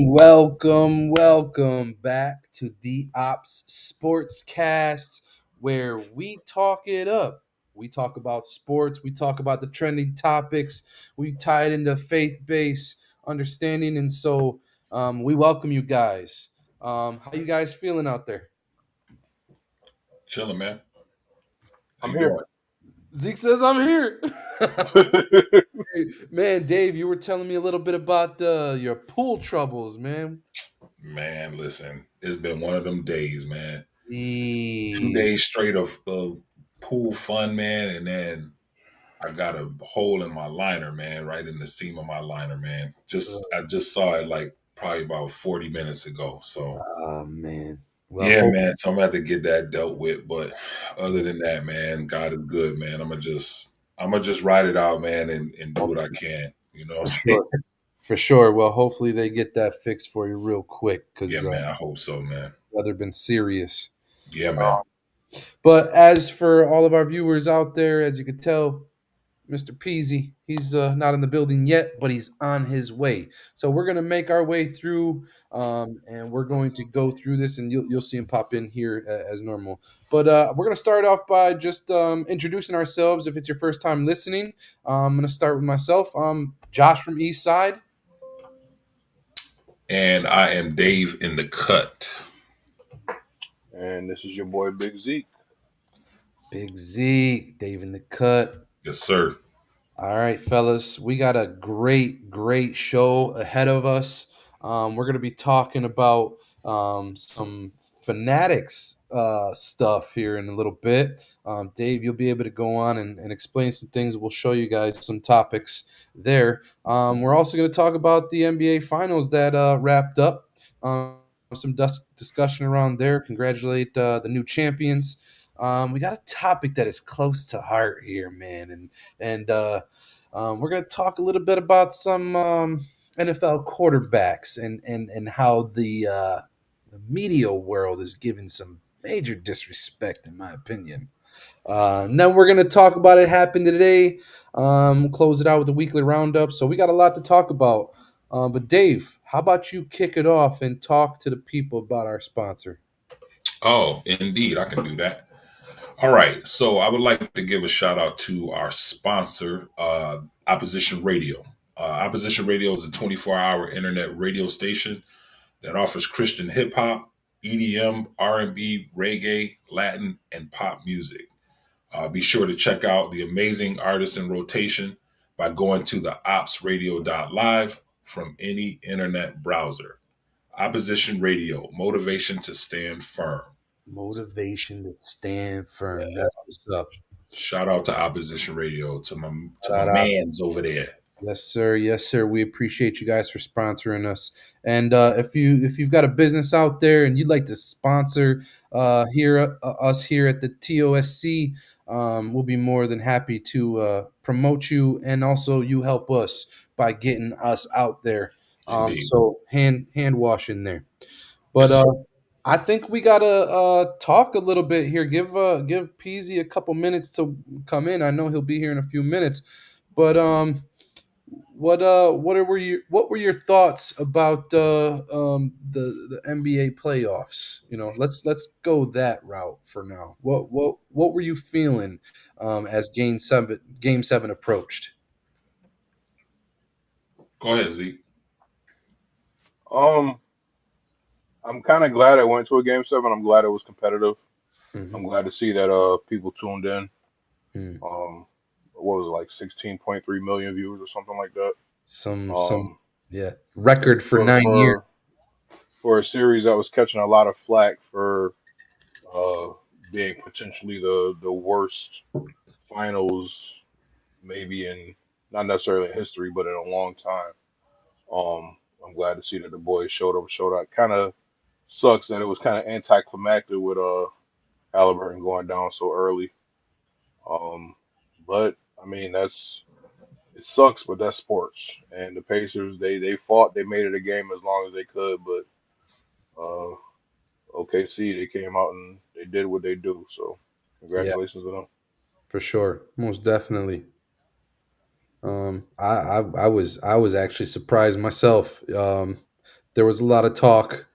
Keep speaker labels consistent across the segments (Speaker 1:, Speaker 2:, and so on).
Speaker 1: Welcome back to the Opps SportsCast, where we talk it up. We talk about sports, we talk about the trending topics, we tie it into faith-based understanding, and so we welcome you guys. How you guys feeling out there?
Speaker 2: Chilling, man. How
Speaker 3: I'm
Speaker 2: you doing?
Speaker 3: here.
Speaker 1: Zeke says I'm here. Hey, man, Dave, you were telling me a little bit about your pool troubles, man.
Speaker 2: Man, listen, it's been one of them days, man. Two
Speaker 1: Eee.
Speaker 2: days straight of pool fun, man, and then I got a hole in my liner, man, right in the seam of my liner, man. I just saw it like probably about 40 minutes ago. So
Speaker 1: Oh man. Well,
Speaker 2: yeah,
Speaker 1: hope
Speaker 2: man. So I'm gonna have to get that dealt with. But other than that, man, God is good, man. I'm gonna just ride it out, man, and do what I can. You know
Speaker 1: for
Speaker 2: what I'm saying?
Speaker 1: sure. For sure. Well, hopefully they get that fixed for you real quick
Speaker 2: Yeah,
Speaker 1: because
Speaker 2: man. I hope so, man.
Speaker 1: weather been serious.
Speaker 2: Yeah, man.
Speaker 1: But as for all of our viewers out there, as you can tell, Mr. Peasy, he's not in the building yet, but he's on his way. So we're gonna make our way through, and we're going to go through this, and you'll see him pop in here as normal. But we're gonna start off by just introducing ourselves. If it's your first time listening, I'm gonna start with myself. Josh from East Side.
Speaker 2: And I am Dave in the cut.
Speaker 3: And this is your boy Big Zeke.
Speaker 1: Big Z, Dave in the cut.
Speaker 2: Yes, sir.
Speaker 1: All right, fellas, we got a great show ahead of us. We're going to be talking about some fanatics stuff here in a little bit. Dave, you'll be able to go on and explain some things. We'll show you guys some topics there. We're also going to talk about the NBA Finals that wrapped up. Some discussion around there. Congratulate the new champions. We got a topic that is close to heart here, man, and we're going to talk a little bit about some NFL quarterbacks and how the media world is giving some major disrespect, in my opinion. And then we're going to talk about it happened today. Close it out with the weekly roundup. So we got a lot to talk about. But Dave, how about you kick it off and talk to the people about our sponsor?
Speaker 2: Oh, indeed, I can do that. All right. So I would like to give a shout out to our sponsor, Opposition Radio. Opposition Radio is a 24-hour internet radio station that offers Christian hip hop, EDM, R&B, reggae, Latin, and pop music. Be sure to check out the amazing artists in rotation by going to the opsradio.live from any internet browser. Opposition Radio, motivation to stand firm.
Speaker 1: Motivation to stand firm.
Speaker 2: Yeah.
Speaker 1: That's what's up.
Speaker 2: Shout out to Opposition Radio, to my
Speaker 1: Shout out.
Speaker 2: man's over there.
Speaker 1: Yes, sir. Yes, sir. We appreciate you guys for sponsoring us. And if you've got a business out there and you'd like to sponsor us here at the TOSC, we'll be more than happy to promote you, and also you help us by getting us out there.
Speaker 2: Indeed.
Speaker 1: So hand washing there. But
Speaker 2: Yes, sir.
Speaker 1: I think we gotta talk a little bit here. Give Peasy a couple minutes to come in. I know he'll be here in a few minutes, but what were your thoughts about the NBA playoffs? Let's go that route for now. What were you feeling as game seven approached?
Speaker 2: Go ahead, Zeke.
Speaker 3: Um, I'm kind of glad I went to a game seven. I'm glad it was competitive.
Speaker 1: Hmm.
Speaker 3: I'm glad to see that people tuned in.
Speaker 1: Hmm.
Speaker 3: Um, what was it, like 16.3 million viewers or something like that?
Speaker 1: Some
Speaker 3: Um,
Speaker 1: yeah, record for
Speaker 3: for
Speaker 1: 9 years.
Speaker 3: for for a series that was catching a lot of flack for uh being potentially the worst finals maybe in not necessarily in history, but in a long time. I'm glad to see that the boys showed up, showed out. Kind of sucks that it was kind of anticlimactic with Halliburton going down so early. Um, but I mean that's it sucks, but that's sports. And the Pacers they fought, they made it a game as long as they could, but uh, OKC they came out and they did what they do. So
Speaker 1: Yeah,
Speaker 3: congratulations to them.
Speaker 1: for sure, most definitely. I was actually surprised myself. There was a lot of talk,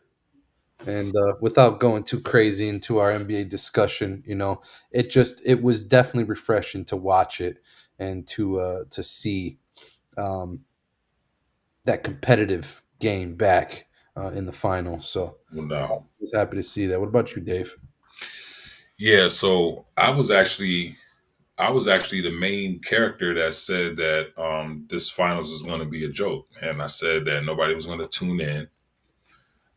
Speaker 1: and without going too crazy into our NBA discussion, it was definitely refreshing to watch it and to see um, that competitive game back in the final. So I
Speaker 2: No.
Speaker 1: was happy to see that. What about you, Dave?
Speaker 2: Yeah, so I was actually the main character that said that this finals was going to be a joke, and I said that nobody was going to tune in.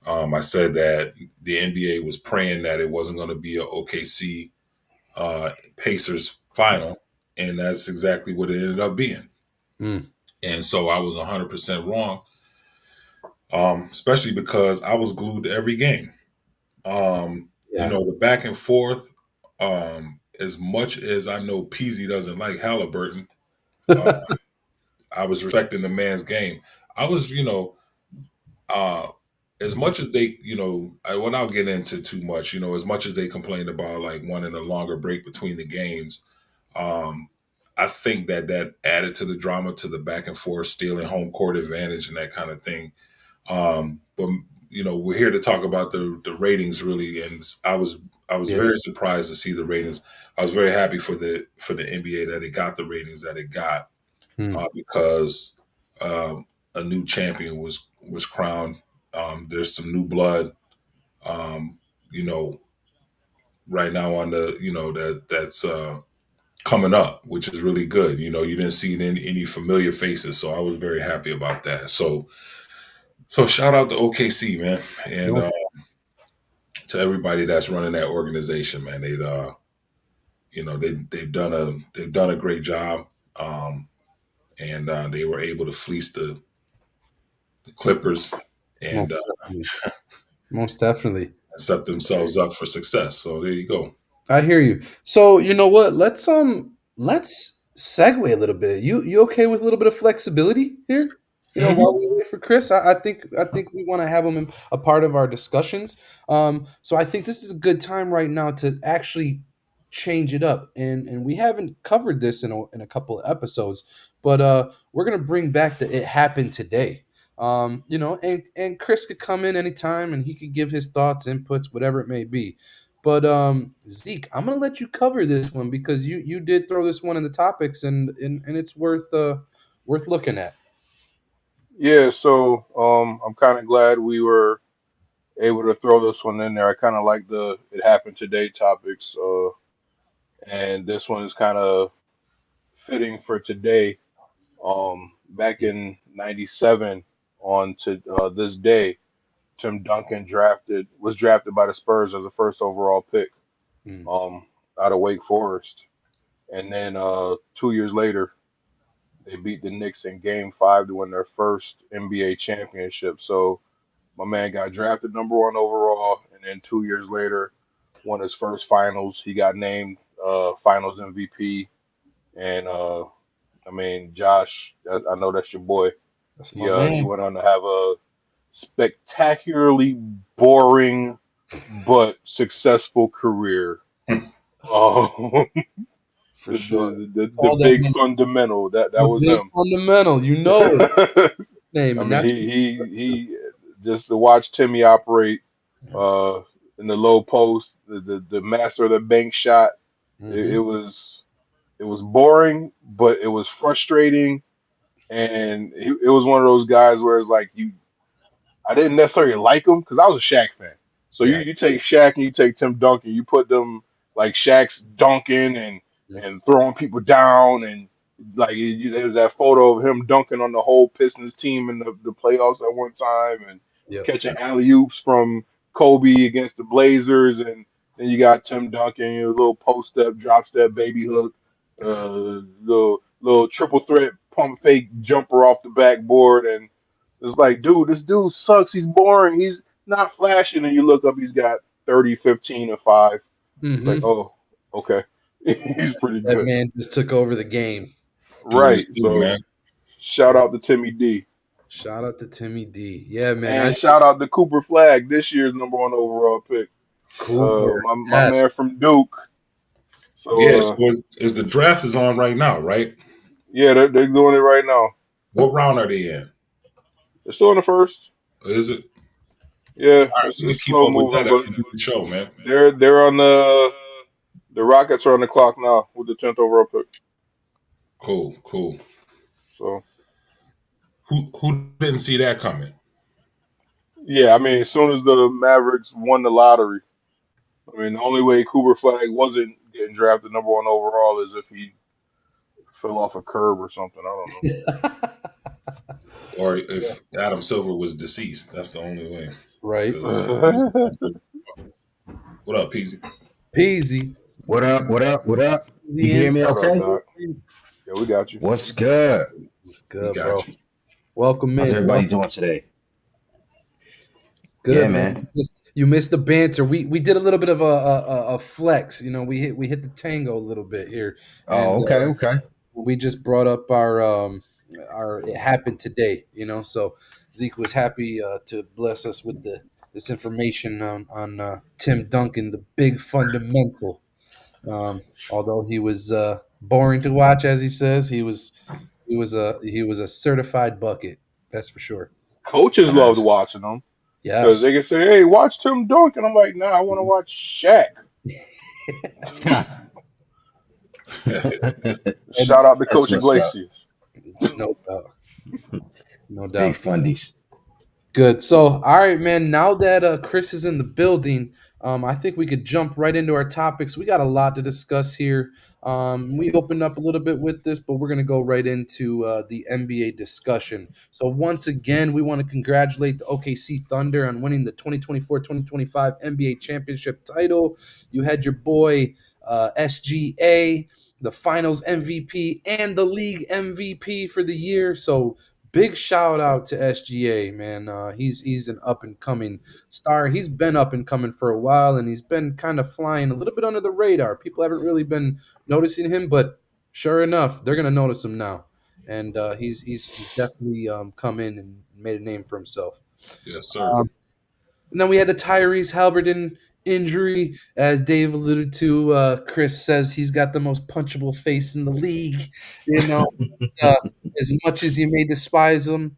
Speaker 2: I said that the NBA was praying that it wasn't going to be a OKC Pacers final, and that's exactly what it ended up being.
Speaker 1: Mm,
Speaker 2: And so I was 100% wrong, especially because I was glued to every game.
Speaker 1: yeah.
Speaker 2: The back and forth. As much as I know Peasy doesn't like Halliburton, uh, I was respecting the man's game. I was, uh, as much as they, without getting into too much, as much as they complained about like wanting a longer break between the games, um, I think that added to the drama, to the back and forth, stealing home court advantage and that kind of thing. But we're here to talk about the ratings really, and I was
Speaker 1: Yeah.
Speaker 2: very surprised to see the ratings. I was very happy for the NBA that it got the ratings that it got,
Speaker 1: Mm,
Speaker 2: because a new champion was crowned. There's some new blood, um, you know, right now on the that's coming up, which is really good. You didn't see any familiar faces, so I was very happy about that. So shout out to OKC, man, and
Speaker 1: no,
Speaker 2: to everybody that's running that organization, man. They've done a great job, and they were able to fleece the Clippers and
Speaker 1: most definitely. Most definitely.
Speaker 2: set themselves up for success. So there you go.
Speaker 1: I hear you. So you know what? Let's segue a little bit. You okay with a little bit of flexibility here? While
Speaker 2: Hmm.
Speaker 1: we wait for Chris, I think we want to have him a part of our discussions. So I think this is a good time right now to actually change it up, and we haven't covered this in a couple of episodes, but we're gonna bring back the "It Happened Today." And Chris could come in anytime, and he could give his thoughts, inputs, whatever it may be. But Zeke, I'm gonna let you cover this one because you did throw this one in the topics, and it's worth looking at.
Speaker 3: Yeah, so I'm kind of glad we were able to throw this one in there. I kind of like the "It Happened Today" topics, and this one is kind of fitting for today. Back in '97, on to this day, Tim Duncan was drafted by the Spurs as the first overall pick,
Speaker 1: Mm,
Speaker 3: um, out of Wake Forest, and then 2 years later, they beat the Knicks in Game 5 to win their first NBA championship. So my man got drafted number 1 overall, and then 2 years later, won his first finals. He got named Finals MVP, and I mean, Josh, I know that's your boy.
Speaker 1: that's my
Speaker 3: He
Speaker 1: man
Speaker 3: went on to have a spectacularly boring but successful career. Um,
Speaker 1: for
Speaker 3: the,
Speaker 1: sure.
Speaker 3: the the the
Speaker 1: Call that
Speaker 3: big
Speaker 1: man
Speaker 3: fundamental, that
Speaker 1: the
Speaker 3: was
Speaker 1: big
Speaker 3: him.
Speaker 1: fundamental. You know his name,
Speaker 3: I
Speaker 1: and
Speaker 3: mean,
Speaker 1: that's
Speaker 3: he just to watch Timmy operate uh, in the low post, the master of the bank shot. It,
Speaker 1: hmm
Speaker 3: it was it was boring, but it was frustrating, and it was one of those guys where it's like I didn't necessarily like him because I was a Shaq fan. So you
Speaker 1: yeah.
Speaker 3: you take Shaq and you take Tim Duncan, you put them like Shaq's dunking and throwing people down, and like there's that photo of him dunking on the whole Pistons team in the playoffs at one time, and
Speaker 1: Yep.
Speaker 3: catching alley oops from Kobe against the Blazers, and then you got Tim Duncan, your little post step, drop step, baby hook, little triple threat pump fake jumper off the backboard, and it's like, dude, this dude sucks. He's boring. He's not flashing. And you look up, he's got 30, 15, and 5. It's like,
Speaker 1: hmm
Speaker 3: oh, okay. He's pretty
Speaker 1: That
Speaker 3: good.
Speaker 1: man just took over the game.
Speaker 2: Doing
Speaker 3: Right.
Speaker 2: this too,
Speaker 3: So
Speaker 2: man.
Speaker 3: shout out to Timmy D.
Speaker 1: Shout out to Timmy D. Yeah, man.
Speaker 3: And shout out to Cooper Flag, this year's number 1 overall pick.
Speaker 1: Cooper.
Speaker 3: My
Speaker 1: Yes.
Speaker 3: man from Duke.
Speaker 2: Yeah. So
Speaker 3: So
Speaker 2: is the draft is on right now, right?
Speaker 3: Yeah, they're doing it right now.
Speaker 2: What round are they in?
Speaker 3: They're still in the first.
Speaker 2: Is it?
Speaker 3: Yeah,
Speaker 2: All right, we can
Speaker 3: it's
Speaker 2: keep
Speaker 3: slow
Speaker 2: up with
Speaker 3: moving,
Speaker 2: that as
Speaker 3: but
Speaker 2: we do the show, man.
Speaker 3: they're on the Rockets are on the clock now with the 10th overall pick.
Speaker 2: Cool, cool.
Speaker 3: So
Speaker 2: Who didn't see that coming?
Speaker 3: yeah, I mean, as soon as the Mavericks won the lottery, I mean, the only way Cooper Flag wasn't getting drafted number one overall is if he fell off a curb or something. I don't know.
Speaker 2: Or if Adam Silver was deceased, that's the only way.
Speaker 1: Right.
Speaker 2: Because he was the what up, Peasy?
Speaker 1: Peasy.
Speaker 4: What up? What up? What up? You
Speaker 1: Easy
Speaker 4: can
Speaker 1: in.
Speaker 4: hear me
Speaker 3: What up,
Speaker 4: okay?
Speaker 3: Doc? Yeah, we got you.
Speaker 4: What's good?
Speaker 1: It's
Speaker 2: We
Speaker 1: good, bro.
Speaker 2: got you.
Speaker 1: Welcome
Speaker 4: How's
Speaker 1: in.
Speaker 4: everybody doing today? Yeah,
Speaker 1: Good, man.
Speaker 4: man.
Speaker 1: You missed the banter. We did a little bit of a flex. You know, we hit the tango a little bit here, and
Speaker 4: Oh, okay, okay.
Speaker 1: we just brought up our it happened today. You know, so Zeke was happy to bless us with this information on Tim Duncan, the big fundamental. Although he was boring to watch, as he says, he was a certified bucket. That's for sure.
Speaker 3: Coaches loved
Speaker 4: Nice.
Speaker 3: watching them because
Speaker 1: Yes.
Speaker 3: they can say, "Hey, watch Tim Duncan." I'm like, "Nah, I want to watch Shaq."
Speaker 1: And
Speaker 3: Shout out to
Speaker 4: That's
Speaker 3: Coach
Speaker 4: what's up.
Speaker 3: Iglesias.
Speaker 1: no doubt, no
Speaker 4: Big
Speaker 1: doubt.
Speaker 4: fundies.
Speaker 1: Good. So, all right, man. Now that Chris is in the building, I think we could jump right into our topics. We got a lot to discuss here. We opened up a little bit with this, but we're going to go right into the NBA discussion. So, once again, we want to congratulate the OKC Thunder on winning the 2024-2025 NBA championship title. You had your boy SGA, the finals MVP, and the league MVP for the year. So, big shout out to SGA, man. He's an up and coming star. He's been up and coming for a while, and he's been kind of flying a little bit under the radar. People haven't really been noticing him, but sure enough, they're gonna notice him now. And he's definitely come in and made a name for himself.
Speaker 2: Yes, sir.
Speaker 1: Um, and then we had the Tyrese Halliburton injury, as Dave alluded to. Chris says he's got the most punchable face in the league. You know, uh, as much as you may despise him,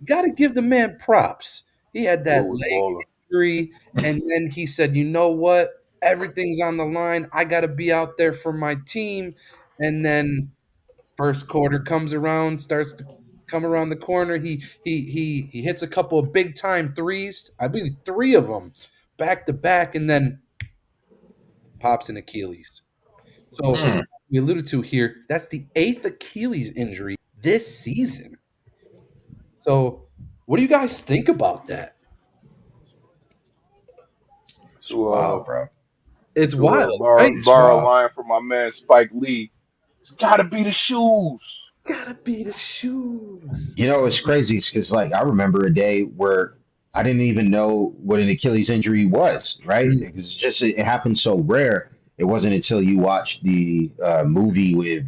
Speaker 1: you got to give the man props. He had that
Speaker 3: Dude was
Speaker 1: leg
Speaker 3: baller.
Speaker 1: injury, and then he said, "You know what? Everything's on the line. I got to be out there for my team." And then first quarter comes around, starts to come around the corner. He hits a couple of big time threes. I believe three of them back to back, and then pops an Achilles. So
Speaker 2: Mm.
Speaker 1: we alluded to here, that's the eighth Achilles injury this season. So what do you guys think about that?
Speaker 4: It's
Speaker 3: To
Speaker 4: wild, bro.
Speaker 1: It's wild, right?
Speaker 3: borrow
Speaker 4: It's
Speaker 3: borrow a
Speaker 4: wild.
Speaker 3: line from my man Spike Lee. It's gotta be the shoes.
Speaker 1: Gotta be the shoes.
Speaker 4: You know, it's crazy because, like, I remember a day where I didn't even know what an Achilles injury was, right?
Speaker 1: Mm,
Speaker 4: It's just, it happened so rare. It wasn't until you watched the movie with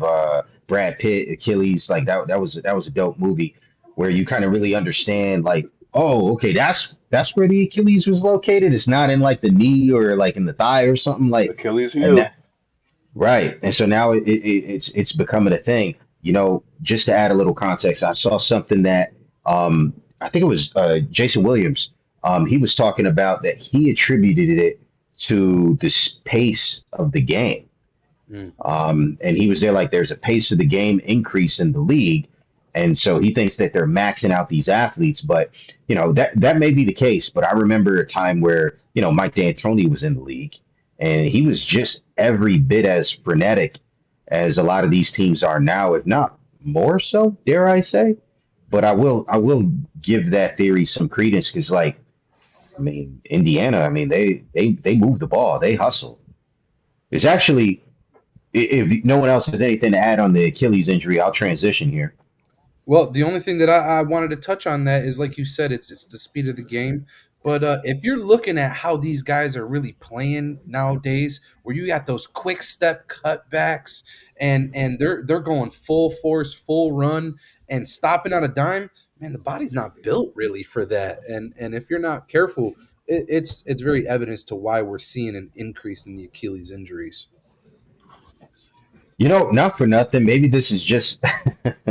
Speaker 4: Brad Pitt, Achilles, like that was a dope movie where you kind of really understand, like, oh, okay, that's where the Achilles was located. It's not in like the knee or like in the thigh or something like,
Speaker 3: Achilles
Speaker 4: and
Speaker 3: heel.
Speaker 4: that, right. And so now it's becoming a thing. You know, just to add a little context, I saw something that I think it was Jason Williams. He was talking about that he attributed it to the pace of the game.
Speaker 1: mm.
Speaker 4: And he was there like there's a pace of the game increase in the league. And so he thinks that they're maxing out these athletes. But, you know, that may be the case. But I remember a time where, you know, Mike D'Antoni was in the league and he was just every bit as frenetic as a lot of these teams are now, if not more so, dare I say. But I will give that theory some credence because, like, I mean, Indiana, I mean, they move the ball, they hustle. It's actually, if no one else has anything to add on the Achilles injury, I'll transition here.
Speaker 1: Well, the only thing that I wanted to touch on that is, like you said, it's the speed of the game. But if you're looking at how these guys are really playing nowadays, where you got those quick step cutbacks and they're going full force, full run, and stopping on a dime, man, the body's not built really for that. And if you're not careful, it's very evident as to why we're seeing an increase in the Achilles injuries.
Speaker 4: Not for nothing. Maybe this is just I'm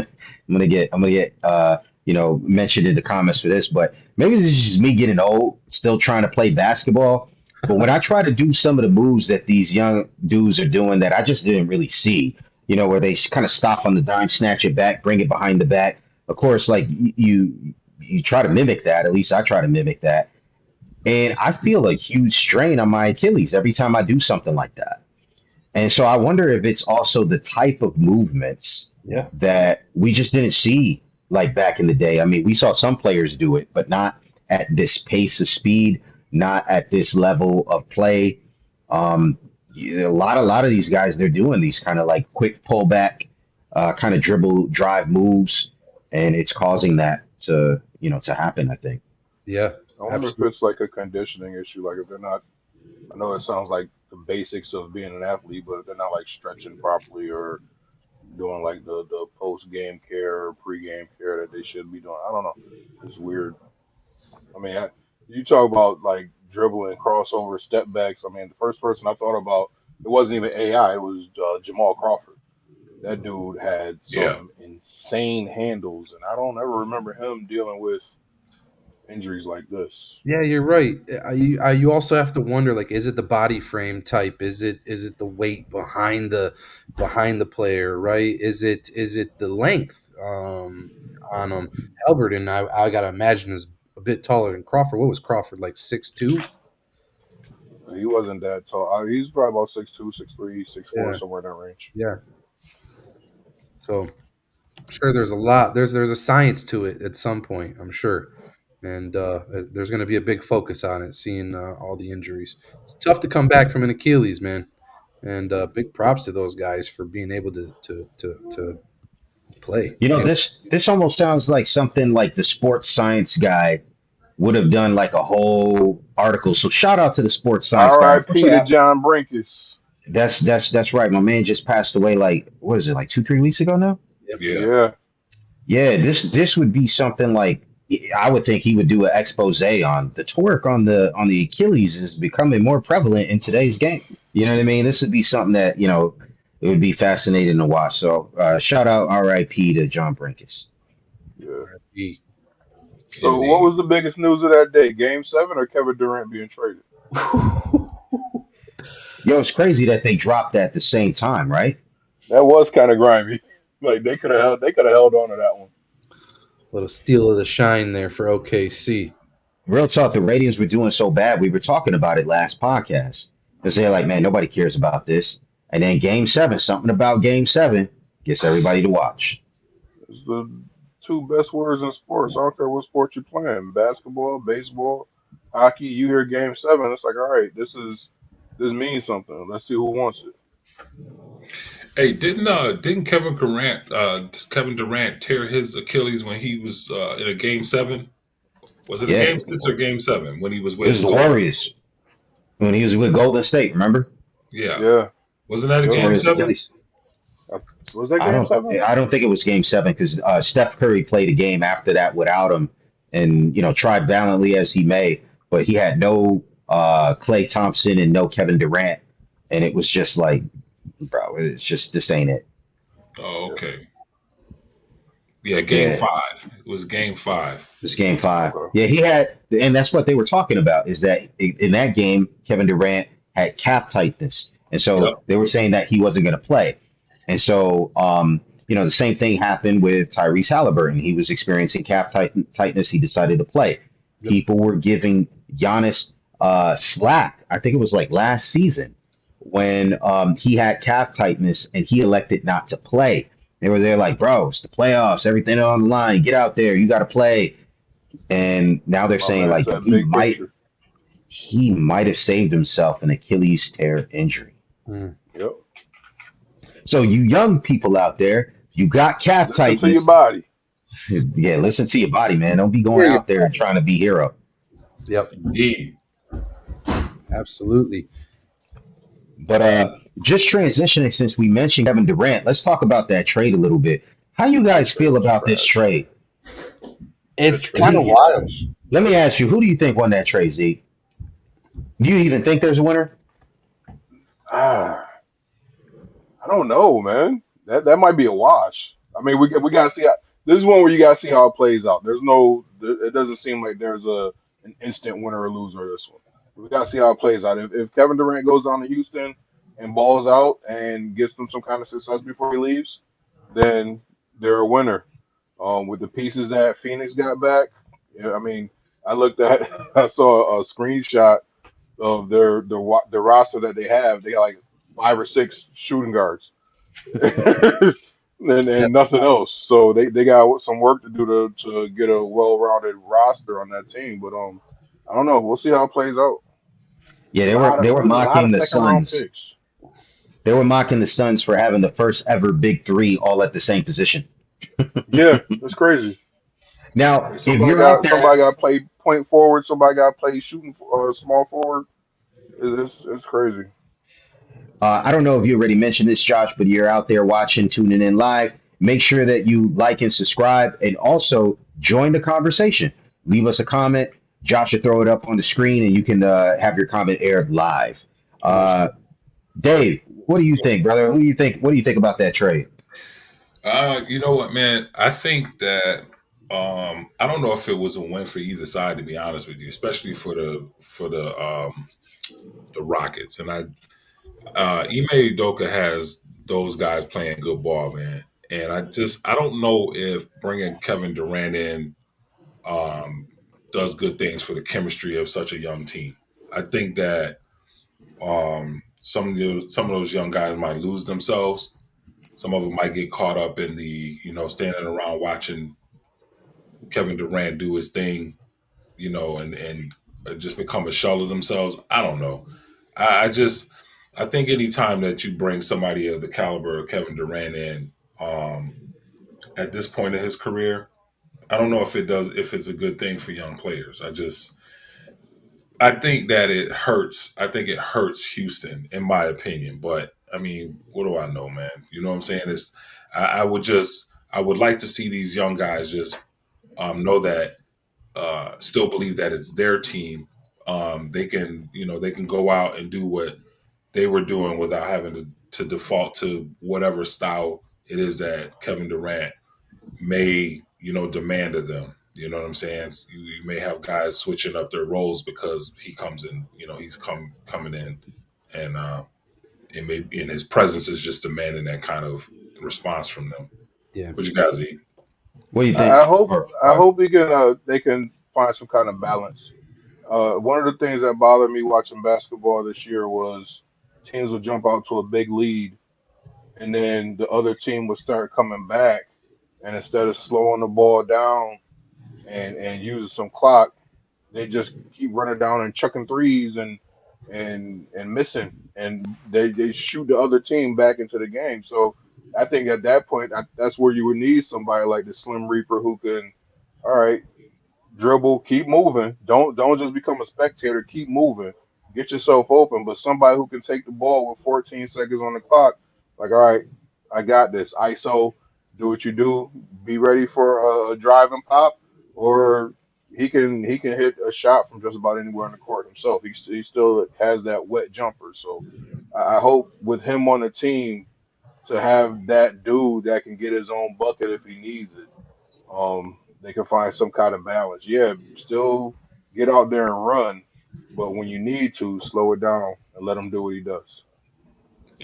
Speaker 4: gonna get mentioned in the comments for this, but maybe this is just me getting old, still trying to play basketball. But when I try to do some of the moves that these young dudes are doing that I just didn't really see, where they kind of stop on the dime, snatch it back, bring it behind the back. Of course, like you try to mimic that. At least I try to mimic that, and I feel a huge strain on my Achilles every time I do something like that. And so I wonder if it's also the type of movements
Speaker 1: Yeah.
Speaker 4: that we just didn't see like back in the day. I mean, we saw some players do it, but not at this pace of speed, not at this level of play. A lot of these guys, they're doing these kind of like quick pullback, kind of dribble drive moves, and it's causing that to happen, I think.
Speaker 1: Yeah.
Speaker 3: I wonder if
Speaker 1: Absolutely.
Speaker 3: it's like a conditioning issue. Like if they're not, I know it sounds like the basics of being an athlete, but if they're not like stretching properly or doing like the post game care or pre game care that they should be doing. I don't know. It's weird. I mean, you talk about like dribbling, crossover, step backs. I mean, the first person I thought about, it wasn't even AI. It was Jamal Crawford. That dude had
Speaker 2: Yeah.
Speaker 3: some insane handles, and I don't ever remember him dealing with injuries like this.
Speaker 1: Yeah, you're right. You also have to wonder, like, is it the body frame type? Is it the weight behind the player? Right? Is it the length on him? Albert, and I gotta imagine, is a bit taller than Crawford. What was Crawford, like 6'2"?
Speaker 3: He wasn't that tall. He's probably about 6'2", 6'3", 6'4",
Speaker 1: Yeah,
Speaker 3: somewhere in that range.
Speaker 1: yeah. So I'm sure there's a lot. There's a science to it at some point, I'm sure, and there's going to be a big focus on it, seeing all the injuries. It's tough to come back from an Achilles, man, and big props to those guys for being able to play.
Speaker 4: This almost sounds like something like the sports science guy would have done like a whole article. So shout out to the sports science guy.
Speaker 3: R.I.P.
Speaker 4: Unfortunately,
Speaker 3: to John Brinkus.
Speaker 4: that's right. My man just passed away. Like what is it? Like 2-3 weeks ago now.
Speaker 1: Yep.
Speaker 2: Yeah.
Speaker 3: Yeah,
Speaker 4: Yeah, this would be something like I would think he would do an expose on the torque on the Achilles is becoming more prevalent in today's game. You know what I mean? This would be something that it would be fascinating to watch. So shout out R.I.P. to John Brinkus.
Speaker 3: yeah.
Speaker 1: E.
Speaker 3: So, what
Speaker 2: Indeed.
Speaker 3: was the biggest news of that day? Game 7 or Kevin Durant being traded?
Speaker 4: Yo, it's crazy that they dropped that at the same time, right?
Speaker 3: That was kind of grimy. Like they could have held on to that one.
Speaker 1: Little steal of the shine there for OKC.
Speaker 4: Real talk, the ratings were doing so bad. We were talking about it last podcast. Because they're like, man, nobody cares about this. And then Game 7, something about Game 7 gets everybody to watch.
Speaker 3: It's the two best words in sports. I don't care what sport you're playing, basketball, baseball, hockey. You hear Game 7, it's like, all right, this means something. Let's see who wants it.
Speaker 2: Hey, didn't Kevin Durant tear his Achilles when he was in a game 7? Was it a
Speaker 4: Yeah,
Speaker 2: game 6 or game 7 when he was
Speaker 4: it was
Speaker 2: with
Speaker 4: the
Speaker 2: Golden?
Speaker 4: Warriors when he was with Golden State, remember?
Speaker 2: Yeah.
Speaker 3: Yeah.
Speaker 2: Wasn't that a
Speaker 3: Yep.
Speaker 4: Tore
Speaker 2: game
Speaker 4: his
Speaker 2: seven?
Speaker 4: Achilles.
Speaker 3: Uh, Was that
Speaker 4: I
Speaker 3: game
Speaker 4: don't
Speaker 3: seven?
Speaker 4: I don't think it was Game 7 because Steph Curry played a game after that without him and tried valiantly as he may, but he had no Klay Thompson and no Kevin Durant, and it was just like, bro, it's just this ain't it.
Speaker 2: Oh,
Speaker 3: Yeah.
Speaker 2: okay. Yeah, game
Speaker 4: Yeah,
Speaker 2: five. It was game 5.
Speaker 4: this Game 5.
Speaker 3: Okay.
Speaker 4: Yeah, he had, and that's what they were talking about is that in that game, Kevin Durant had calf tightness, and
Speaker 2: Yep.
Speaker 4: so they were saying that he wasn't going to play, and so the same thing happened with Tyrese Halliburton. He was experiencing tightness. He decided to play.
Speaker 1: Yep.
Speaker 4: People were giving Giannis slack. I think it was like last season when he had calf tightness and he elected not to play. They were there like, bro, it's the playoffs, everything on the line. Get out there, you got to play. And now they're
Speaker 3: My
Speaker 4: saying
Speaker 3: man
Speaker 4: like, yo,
Speaker 3: said big picture.
Speaker 4: he might have saved himself an Achilles tear injury.
Speaker 1: Mm.
Speaker 3: Yep.
Speaker 4: So you young people out there, you got calf
Speaker 3: Listen to your
Speaker 4: tightness.
Speaker 3: body.
Speaker 4: Yeah, listen to your body, man. Don't be going
Speaker 1: Hear you.
Speaker 4: out there and trying to be hero.
Speaker 1: Yep.
Speaker 2: Indeed.
Speaker 1: Absolutely.
Speaker 4: But just transitioning since we mentioned Kevin Durant, let's talk about that trade a little bit. How you
Speaker 3: That
Speaker 4: guys
Speaker 3: trade
Speaker 4: feel
Speaker 3: was
Speaker 4: about this
Speaker 3: trash.
Speaker 4: trade?
Speaker 3: That
Speaker 1: It's
Speaker 3: trade
Speaker 1: kind of
Speaker 3: was
Speaker 1: wild.
Speaker 3: trash.
Speaker 4: Let me ask you, who do you think won that trade, Zeke? Do you even think there's a winner?
Speaker 3: Ah, I don't know, man. That might be a wash. I mean, we gotta see how, this is one where you gotta see how it plays out. There's no, it doesn't seem like there's an instant winner or loser this one. We gotta see how it plays out. If Kevin Durant goes down to Houston and balls out and gets them some kind of success before he leaves, then they're a winner. With the pieces that Phoenix got back, yeah, I mean, I looked at, I saw a screenshot of the roster that they have. They got like five or six shooting guards
Speaker 1: Yeah,
Speaker 3: and nothing else. So they got some work to do to get a well-rounded roster on that team. But I don't know. We'll see how it plays out.
Speaker 4: Yeah,
Speaker 3: A
Speaker 4: they were
Speaker 3: lot of
Speaker 4: mocking the
Speaker 3: second round
Speaker 4: Suns.
Speaker 3: picks.
Speaker 4: They were mocking the Suns for having the first ever big three all at the same position.
Speaker 3: Yeah, that's crazy.
Speaker 4: Now,
Speaker 3: Like
Speaker 4: if you're out
Speaker 3: somebody
Speaker 4: there,
Speaker 3: got to play point forward, somebody got to play shooting small forward. It's crazy.
Speaker 4: I don't know if you already mentioned this, Josh, but you're out there watching, tuning in live. Make sure that you like and subscribe and also join the conversation. Leave us a comment. Josh will throw it up on the screen and you can have your comment aired live.
Speaker 3: Most
Speaker 4: Uh, Dave, what do you think, brother? Who do you think? What do you think about that trade?
Speaker 2: You know what, man? I think that I don't know if it was a win for either side, to be honest with you, especially for the Rockets. And Ime Udoka has those guys playing good ball, man. And I don't know if bringing Kevin Durant in um, does good things for the chemistry of such a young team. I think that some of those young guys might lose themselves. Some of them might get caught up in the standing around watching Kevin Durant do his thing, and just become a shell of themselves. I don't know. I just I think anytime that you bring somebody of the caliber of Kevin Durant in um, at this point in his career, I don't know if it's a good thing for young players. I think that it hurts. I think it hurts Houston, in my opinion. But I mean, what do I know, man? You know what I'm saying? I would like to see these young guys just know that still believe that it's their team. They can go out and do what they were doing without having to default to whatever style it is that Kevin Durant may demand of them. You know what I'm saying? You may have guys switching up their roles because he comes in. He's coming in, and it may and his presence is just demanding that kind of response from them.
Speaker 1: yeah,
Speaker 2: What you guys eat?
Speaker 4: What do you think? Or,
Speaker 3: I hope they can find some kind of balance. One of the things that bothered me watching basketball this year was teams would jump out to a big lead, and then the other team would start coming back, and instead of slowing the ball down and using some clock, they just keep running down and chucking threes and missing, and they shoot the other team back into the game. So I think at that point, that's where you would need somebody like the Slim Reaper who can, all right, dribble, keep moving. Don't just become a spectator. Keep moving. Get yourself open. But somebody who can take the ball with 14 seconds on the clock, like, all right, I got this. ISO, do what you do. Be ready for a drive and pop, or he can hit a shot from just about anywhere on the court himself. He still has that wet jumper. So I hope with him on the team to have that dude that can get his own bucket if he needs it, they can find some kind of balance. Yeah, still get out there and run, but when you need to, slow it down and let him do what he does.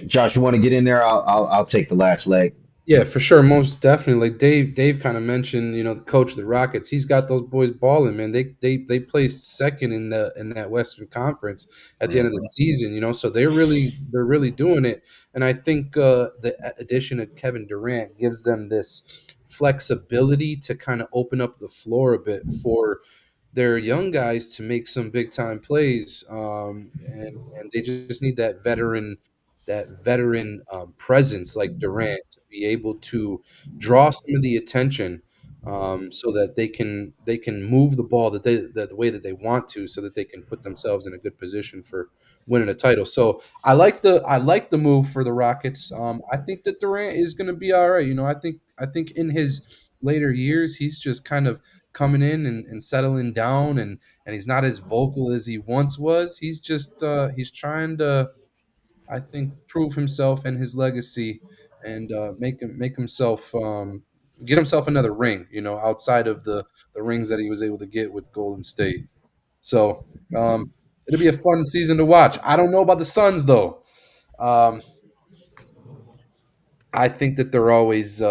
Speaker 4: Josh, you want to get in there? I'll take the last leg.
Speaker 1: yeah, for sure, most definitely. Like Dave kind of mentioned, the coach of the Rockets, he's got those boys balling, man. They placed second in that Western Conference at the end of the
Speaker 2: Mhm.
Speaker 1: season, so they're really doing it. And I think the addition of Kevin Durant gives them this flexibility to kind of open up the floor a bit for their young guys to make some big time plays, and they just need that veteran presence like Durant to be able to draw some of the attention, so that they can move the ball the way that they want to, so that they can put themselves in a good position for winning a title. So I like the move for the Rockets. I think that Durant is going to be all right. I think in his later years he's just kind of coming in and settling down, and he's not as vocal as he once was. He's just he's trying to I think, prove himself and his legacy, and make himself get himself another ring. Outside of the rings that he was able to get with Golden State. So it'll be a fun season to watch. I don't know about the Suns though. Um, I think that they're always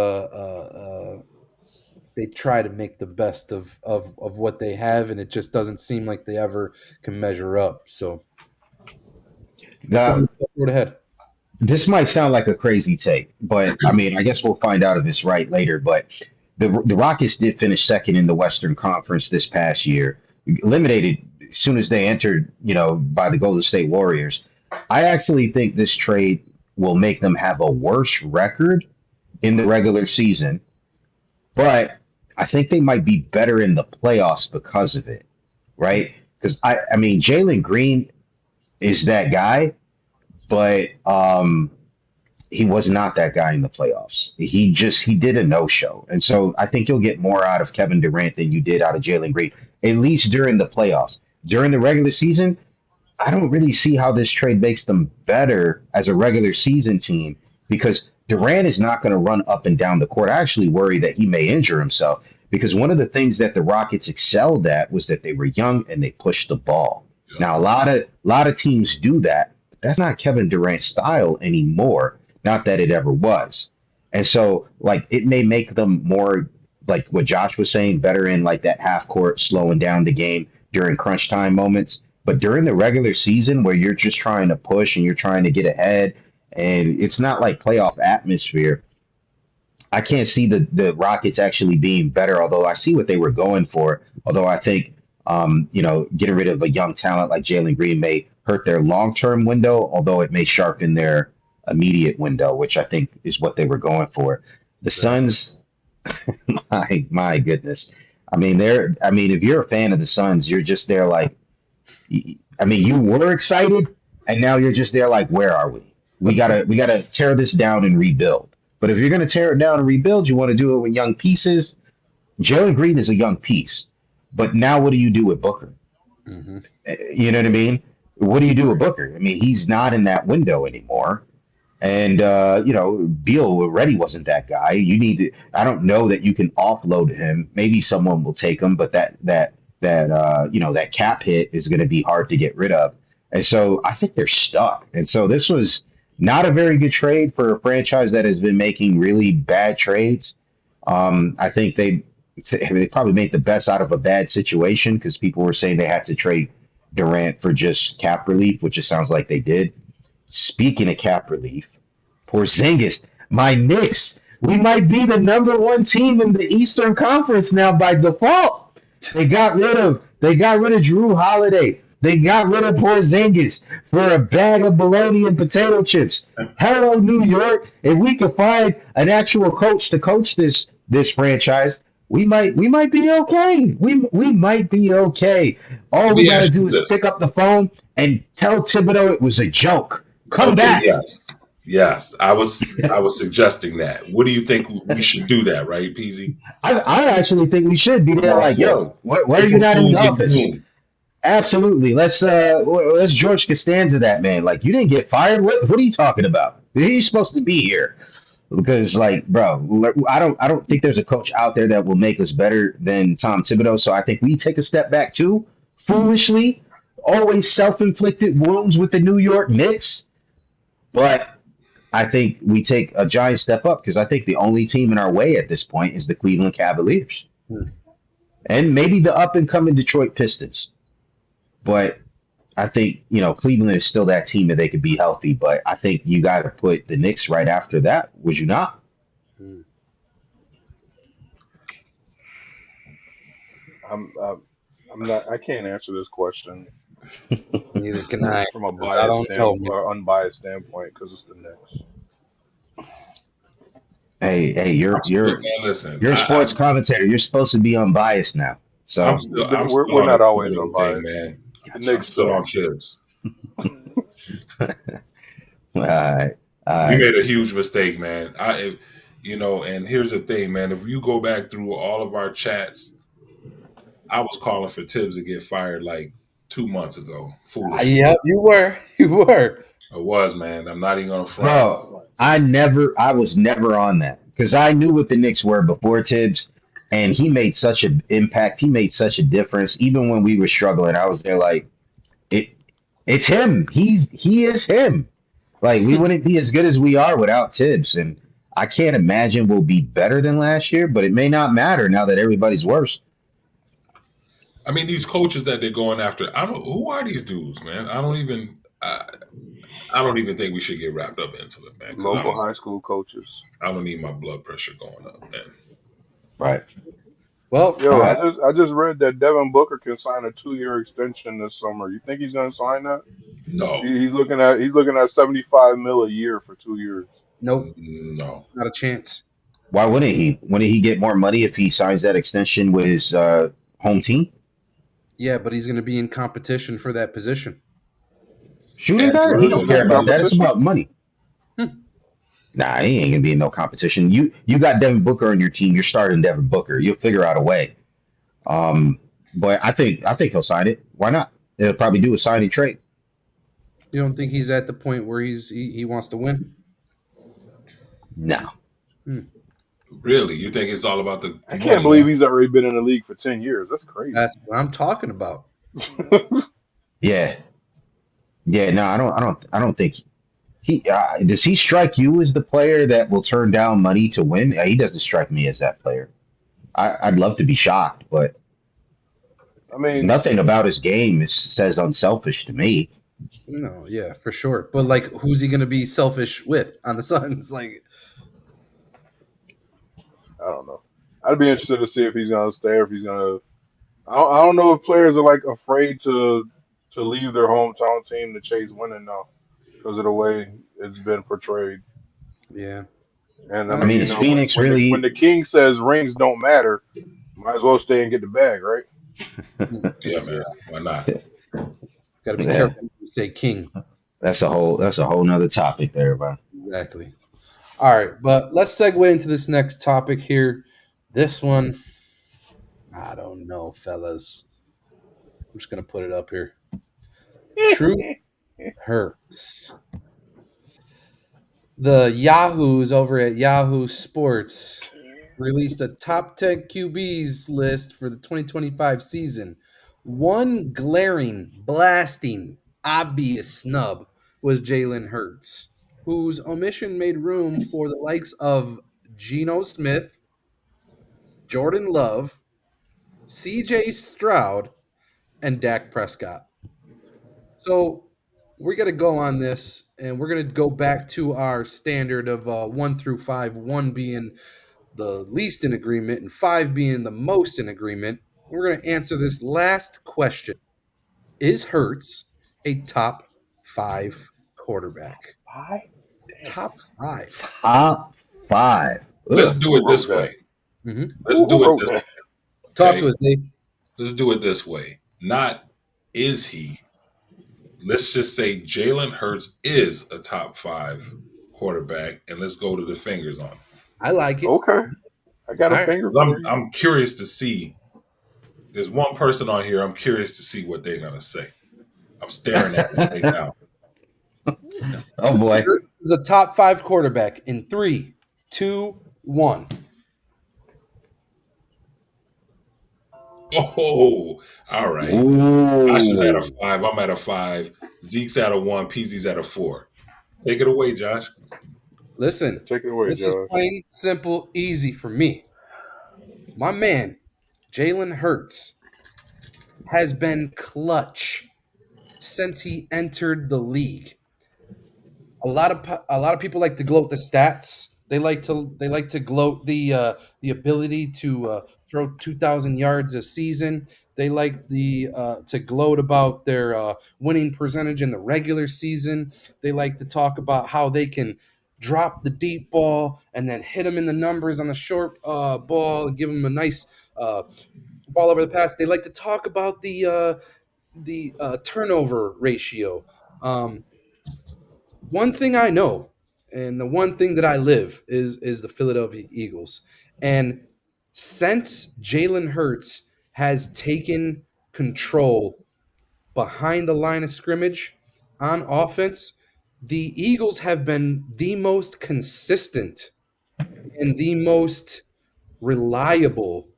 Speaker 1: they try to make the best of what they have, and it just doesn't seem like they ever can measure up. So it's gonna be
Speaker 4: Now,
Speaker 1: a tough road ahead.
Speaker 4: this might sound like a crazy take, but I mean, I guess we'll find out if it's right later. But the Rockets did finish second in the Western Conference this past year, eliminated as soon as they entered, by the Golden State Warriors. I actually think this trade will make them have a worse record in the regular season, but I think they might be better in the playoffs because of it, right? Because I mean, Jalen Green is that guy, but he was not that guy in the playoffs. He did a no show, and so I think you'll get more out of Kevin Durant than you did out of Jalen Green, at least during the playoffs. During the regular season, I don't really see how this trade makes them better as a regular season team because Durant is not going to run up and down the court. I actually worry that he may injure himself because one of the things that the Rockets excelled at was that they were young and they pushed the ball.
Speaker 2: Yeah.
Speaker 4: Now a lot of teams do that, but that's not Kevin Durant's style anymore. Not that it ever was. And so like it may make them more like what Josh was saying, better in like that half court slowing down the game during crunch time moments, but during the regular season, where you're just trying to push and you're trying to get ahead, and it's not like playoff atmosphere, I can't see the Rockets actually being better. Although I see what they were going for. Although I think, getting rid of a young talent like Jalen Green may hurt their long term window. Although it may sharpen their immediate window, which I think is what they were going for. The
Speaker 1: Exactly.
Speaker 4: Suns, my goodness. I mean, they're. I mean, if you're a fan of the Suns, you're just there like I mean, you were excited, and now you're just there like, where are we? We gotta tear this down and rebuild. But if you're gonna tear it down and rebuild, you want to do it with young pieces. Jalen Green is a young piece, but now what do you do with Booker?
Speaker 1: Hmm.
Speaker 4: You know what I mean? What do you do with Booker? I mean, he's not in that window anymore. And Beal already wasn't that guy. You need to. I don't know that you can offload him. Maybe someone will take him, but that cap hit is going to be hard to get rid of. And so I think they're stuck. And so this was not a very good trade for a franchise that has been making really bad trades. I think they probably made the best out of a bad situation because people were saying they had to trade Durant for just cap relief, which it sounds like they did. Speaking of cap relief, Porzingis, my Knicks, we might be the number one team in the Eastern Conference now by default. They got rid of Drew Holiday. They got rid of Porzingis for a bag of bologna and potato chips. Hello, New York. If we could find an actual coach to coach this franchise, we might be okay. We might be okay. All
Speaker 2: Let
Speaker 4: we
Speaker 2: me
Speaker 4: got to
Speaker 2: ask
Speaker 4: do
Speaker 2: you
Speaker 4: is
Speaker 2: this.
Speaker 4: pick up the phone and tell Thibodeau it was a joke. Come
Speaker 2: Okay,
Speaker 4: back.
Speaker 2: yes. Yes. I was suggesting that. What do you think we should do that, right, Peasy?
Speaker 4: I actually think we should be
Speaker 2: I'm
Speaker 4: there.
Speaker 2: all
Speaker 4: Like,
Speaker 2: for it.
Speaker 4: yo, why are you
Speaker 2: April
Speaker 4: not in the
Speaker 2: Fool's in the
Speaker 4: office?
Speaker 2: room.
Speaker 4: Absolutely. Let's George Costanza that man. Like, you didn't get fired. What are you talking about? He's supposed to be here because, like, bro, I don't think there's a coach out there that will make us better than Tom Thibodeau. So I think we take a step back too. Foolishly, always self-inflicted wounds with the New York Knicks, but I think we take a giant step up because I think the only team in our way at this point is the Cleveland Cavaliers and maybe the up and coming Detroit Pistons. But I think, Cleveland is still that team that they could be healthy. But I think you got to put the Knicks right after that. Would you not?
Speaker 3: I'm I'm not. I can't answer this question
Speaker 1: Neither can I,
Speaker 3: from a
Speaker 1: 'cause I
Speaker 3: biased
Speaker 1: don't know,
Speaker 3: stand
Speaker 1: man.
Speaker 3: or unbiased standpoint because it's the Knicks.
Speaker 4: Hey,
Speaker 2: I'm
Speaker 4: you're
Speaker 2: still,
Speaker 4: you're
Speaker 2: man. Listen,
Speaker 4: you're a sports commentator. You're supposed to be unbiased now.
Speaker 2: I'm
Speaker 4: So,
Speaker 2: still, I'm still
Speaker 3: We're
Speaker 2: on the
Speaker 3: not always
Speaker 2: Thibodeau thing,
Speaker 3: unbiased.
Speaker 2: man.
Speaker 3: The
Speaker 4: gotcha.
Speaker 2: I'm
Speaker 3: Knicks
Speaker 2: still on
Speaker 3: suck.
Speaker 2: kids.
Speaker 4: All right, all
Speaker 2: We
Speaker 4: right.
Speaker 2: made a huge mistake, man. And here's the thing, man. If you go back through all of our chats, I was calling for Tibbs to get fired like 2 months ago, foolishly.
Speaker 1: Yep, you were. You were.
Speaker 2: It was, man. I'm not even gonna front.
Speaker 4: Bro, I was never on that because I knew what the Knicks were before Tibbs, and he made such an impact. He made such a difference. Even when we were struggling, I was there like, it, it's him. He is him. Like we wouldn't be as good as we are without Tibbs, and I can't imagine we'll be better than last year. But it may not matter now that everybody's worse.
Speaker 2: I mean, these coaches that they're going after. I don't. Who are these dudes, man? I don't even. I don't even think we should get wrapped up into it, man. Because
Speaker 3: Local high school coaches.
Speaker 2: I don't need my blood pressure going up, man.
Speaker 4: Right.
Speaker 1: Well,
Speaker 3: Yo,
Speaker 4: Uh,
Speaker 3: I just read that Devin Booker can sign a 2 year extension this summer. You think he's gonna sign that?
Speaker 2: No,
Speaker 3: He's looking at 75 mil a year for 2 years.
Speaker 1: nope,
Speaker 2: no.
Speaker 1: not a chance.
Speaker 4: why wouldn't he? Wouldn't he get more money if he signs that extension with his home team?
Speaker 1: Yeah, but he's going to be in competition for that position.
Speaker 4: Shooting
Speaker 2: And
Speaker 4: guard? He
Speaker 3: There's
Speaker 4: don't
Speaker 3: no
Speaker 4: care about that. It's
Speaker 3: competition.
Speaker 4: about money. Nah, he ain't gonna be in no competition. You got Devin Booker on your team. You're starting Devin Booker. You'll figure out a way. Um, but I think he'll sign it. Why not? They'll probably do a signing trade.
Speaker 1: You don't think he's at the point where he wants to win?
Speaker 4: No.
Speaker 2: really, you think it's all about the
Speaker 3: I can't
Speaker 2: money?
Speaker 3: believe
Speaker 2: Huh?
Speaker 3: he's already been in the league for 10 years. That's crazy.
Speaker 1: That's what I'm talking about.
Speaker 4: Yeah. Yeah. No, I don't think he does. He strike you as the player that will turn down money to win? He doesn't strike me as that player. I'd love to be shocked, but
Speaker 3: I mean,
Speaker 4: nothing about his game says unselfish to me.
Speaker 1: No, yeah, for sure. But like, who's he going to be selfish with on the Suns? Like,
Speaker 3: I don't know. I'd be interested to see if he's gonna stay or if he's gonna. I don't know if players are like afraid to leave their hometown team to chase winning now because of the way it's been portrayed.
Speaker 1: yeah,
Speaker 3: And I
Speaker 1: no,
Speaker 4: I
Speaker 1: that's
Speaker 3: mean,
Speaker 4: mean,
Speaker 1: a
Speaker 3: you
Speaker 4: is
Speaker 1: good
Speaker 3: know,
Speaker 1: point.
Speaker 4: Phoenix
Speaker 3: when
Speaker 4: really?
Speaker 3: the king says rings don't matter, might as well stay and get the bag, right?
Speaker 2: Yeah, man. Why not?
Speaker 1: Got to be
Speaker 4: Yeah,
Speaker 1: careful when you say king.
Speaker 4: that's a whole nother topic there, man.
Speaker 1: Exactly. All right, but let's segue into this next topic here. This one, I don't know, fellas. I'm just going to put it up here. Truth hurts. The Yahoos over at Yahoo Sports released a top 10 QBs list for the 2025 season. One glaring, blasting, obvious snub was Jalen Hurts, whose omission made room for the likes of Geno Smith, Jordan Love, CJ Stroud, and Dak Prescott. So we're going to go on this, and we're going to go back to our standard of 1 through 5, one being the least in agreement and 5 being the most in agreement. We're going to answer this last question. Is Hurts a top 5 quarterback?
Speaker 3: Why? Damn.
Speaker 1: Top 5.
Speaker 4: Top five.
Speaker 2: Let's
Speaker 4: Ugh.
Speaker 2: do
Speaker 3: Who
Speaker 2: it
Speaker 3: wrote
Speaker 2: this
Speaker 3: that?
Speaker 2: way. Let's
Speaker 3: Who
Speaker 2: do it
Speaker 3: wrote
Speaker 2: this
Speaker 3: that?
Speaker 1: Talk
Speaker 2: okay.
Speaker 1: to us, Dave.
Speaker 2: Let's do it this way. Not is he. Let's just say Jalen Hurts is a top 5 quarterback, and let's go to the fingers on it.
Speaker 1: I like it.
Speaker 3: Okay, I got
Speaker 1: All
Speaker 3: a
Speaker 1: right.
Speaker 3: finger
Speaker 2: 'Cause
Speaker 3: for
Speaker 2: I'm
Speaker 3: you.
Speaker 2: I'm curious to see. There's one person on here. I'm curious to see what they're gonna say. I'm staring at it right now.
Speaker 4: Oh boy.
Speaker 1: Hurts is a top 5 quarterback in 3, 2, 1.
Speaker 2: Oh, all right. Josh is at a
Speaker 4: Ooh.
Speaker 2: 5. I'm at a 5. Zeke's at a 1. PZ's at a 4. Take it away, Josh.
Speaker 1: Listen,
Speaker 3: Take it away,
Speaker 1: this is
Speaker 3: Josh.
Speaker 1: plain, simple, easy for me. My man, Jalen Hurts, has been clutch since he entered the league. A lot of people like to gloat the stats. They like to gloat the ability to throw 2,000 yards a season. They like to gloat about their winning percentage in the regular season. They like to talk about how they can drop the deep ball and then hit them in the numbers on the short ball and give them a nice uh, ball over the pass. They like to talk about the turnover ratio. Um, One thing I know, and the one thing that I live is the Philadelphia Eagles. And since Jalen Hurts has taken control behind the line of scrimmage on offense, the Eagles have been the most consistent and the most reliable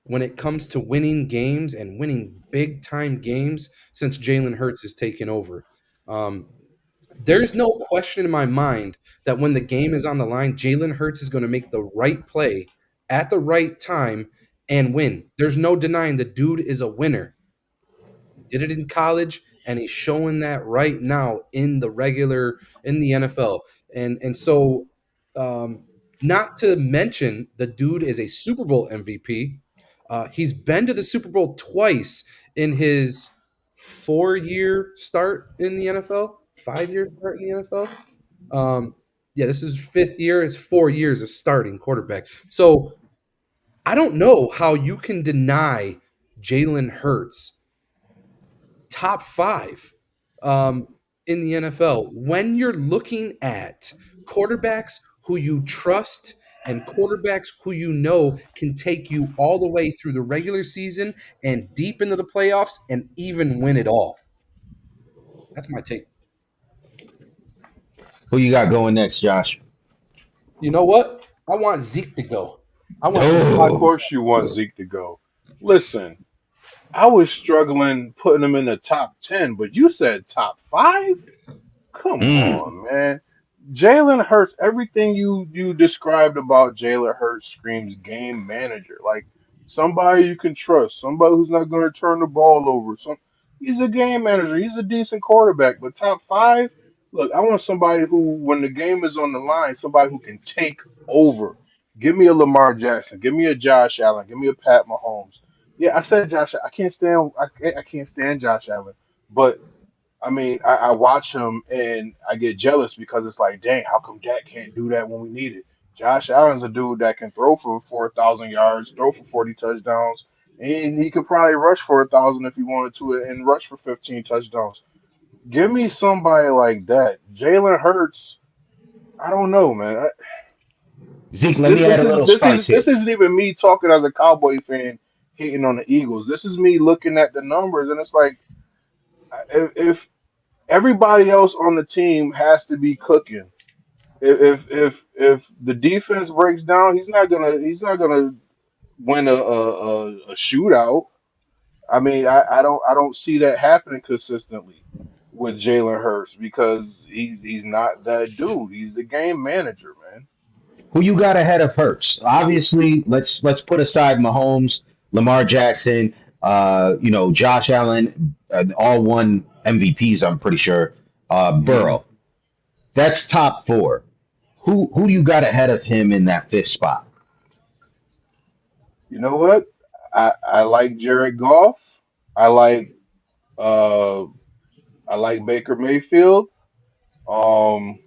Speaker 1: when it comes to winning games and winning big time games since Jalen Hurts has taken over. Um, there's no question in my mind that when the game is on the line, Jalen Hurts is going to make the right play at the right time and win. There's no denying the dude is a winner. Did it in college, and he's showing that right now in the NFL. And so, not to mention, the dude is a Super Bowl MVP. He's been to the Super Bowl twice in his 4-year start in the NFL, 5-year start in the NFL. Yeah, this is 5th year. It's 4 years of starting quarterback. So I don't know how you can deny Jalen Hurts top 5 um, in the NFL when you're looking at quarterbacks who you trust and quarterbacks who you know can take you all the way through the regular season and deep into the playoffs and even win it all. That's my take.
Speaker 4: Who you got going next, Josh?
Speaker 1: You know what? I want Zeke to go. I want some
Speaker 3: Of
Speaker 1: 5.
Speaker 4: Oh,
Speaker 3: course, you want Zeke to go. Listen, I was struggling putting him in the top 10, but you said top 5? Come
Speaker 4: mm.
Speaker 3: on, man. Jalen Hurts, everything you described about Jalen Hurts screams game manager. Like somebody you can trust, somebody who's not going to turn the ball over. He's a game manager. He's a decent quarterback, but top 5. Look, I want somebody who, when the game is on the line, somebody who can take over. Give me a Lamar Jackson. Give me a Josh Allen. Give me a Pat Mahomes. Yeah, I said Josh. I can't stand. I can't stand Josh Allen, but I mean, I watch him and I get jealous because it's like, dang, how come Dak can't do that when we need it? Josh Allen's a dude that can throw for 4,000 yards, throw for 40 touchdowns, and he could probably rush for 1,000 if he wanted to and rush for 15 touchdowns. Give me somebody like that. Jalen Hurts, I don't know, man.
Speaker 4: Zeke, let
Speaker 3: This
Speaker 4: me add
Speaker 3: this
Speaker 4: a
Speaker 3: is
Speaker 4: little
Speaker 3: this is
Speaker 4: spice
Speaker 3: this
Speaker 4: here.
Speaker 3: isn't even me talking as a Cowboy fan hating on the Eagles. This is me looking at the numbers and it's like if everybody else on the team has to be cooking. If the defense breaks down, he's not gonna win a shootout. I mean, I don't see that happening consistently with Jalen Hurts because he's not that dude. He's the game manager, man.
Speaker 4: Who you got ahead of Hurts? Obviously, let's put aside Mahomes, Lamar Jackson, Josh Allen, all won MVPs. I'm pretty sure.
Speaker 3: hmm
Speaker 4: Burrow. That's top 4. Who do you got ahead of him in that 5th spot?
Speaker 3: You know what? I like Jared Goff. I like uh I like Baker Mayfield. Um,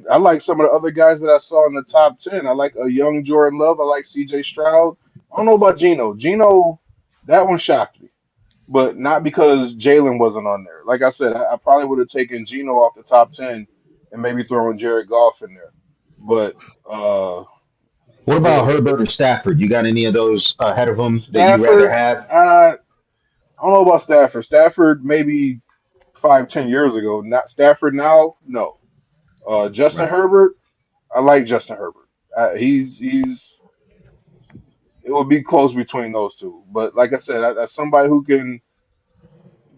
Speaker 3: I like some of the other guys that I saw in the top 10. I like a young Jordan Love. I like C.J. Stroud. I don't know about Geno. Geno, that one shocked me, but not because Jalen wasn't on there. Like I said, I probably would have taken Geno off the top 10 and maybe thrown Jared Goff in there. But
Speaker 4: What about
Speaker 3: the
Speaker 4: Herbert or Stafford? You got any of those ahead of him that you rather
Speaker 3: Stafford,
Speaker 4: have?
Speaker 3: I don't know about Stafford. Stafford maybe 5, 10 years ago. Not Stafford now. No. Justin
Speaker 4: Right.
Speaker 3: Herbert. I like Justin Herbert. He's it would be close between those two. But like I said, as somebody who can,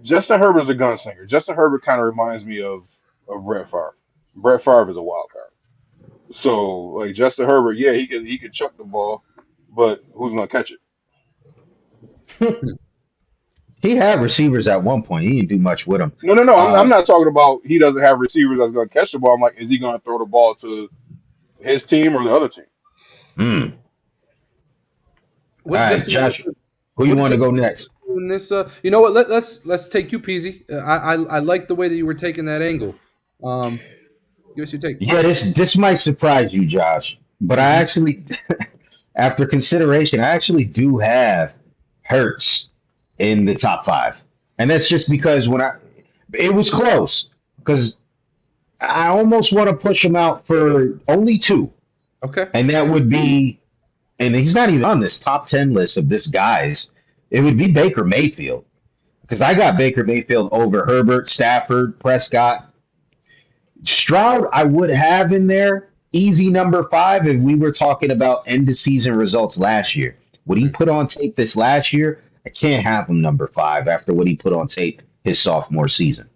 Speaker 3: Justin Herbert's a gunslinger. Justin Herbert kind of reminds me of Brett Favre. Brett Favre is a wild card. So like Justin Herbert, yeah, he can chuck the ball, but who's gonna catch it?
Speaker 4: He had receivers at one point. He didn't do much with them.
Speaker 3: No, no, no. I'm
Speaker 4: Uh,
Speaker 3: not talking about he doesn't have receivers that's gonna catch the ball. I'm like, is he gonna throw the ball to his team or the other team?
Speaker 4: all
Speaker 1: What did
Speaker 4: right,
Speaker 1: Justin
Speaker 4: Josh,
Speaker 1: Herbert
Speaker 4: who you
Speaker 1: what did
Speaker 4: want to go
Speaker 1: Justin
Speaker 4: next?
Speaker 1: Herbert do in this? You know what? Let's take you, Peasy. I like the way that you were taking that angle. Um, give us your take.
Speaker 4: Yeah, this might surprise you, Josh, but I
Speaker 1: Hmm.
Speaker 4: actually, after consideration, I actually do have Hertz in the top 5, and that's just because it was close because I almost want to push him out for only 2,
Speaker 1: Okay.
Speaker 4: and that would be, and he's not even on this top 10 list of this guys. It would be Baker Mayfield because I got Baker Mayfield over Herbert, Stafford, Prescott. Stroud, I would have in there easy number five if we were talking about end of season results last year. What he
Speaker 1: Mm,
Speaker 4: put on tape this last year, I can't have him number five after what he put on tape his sophomore season.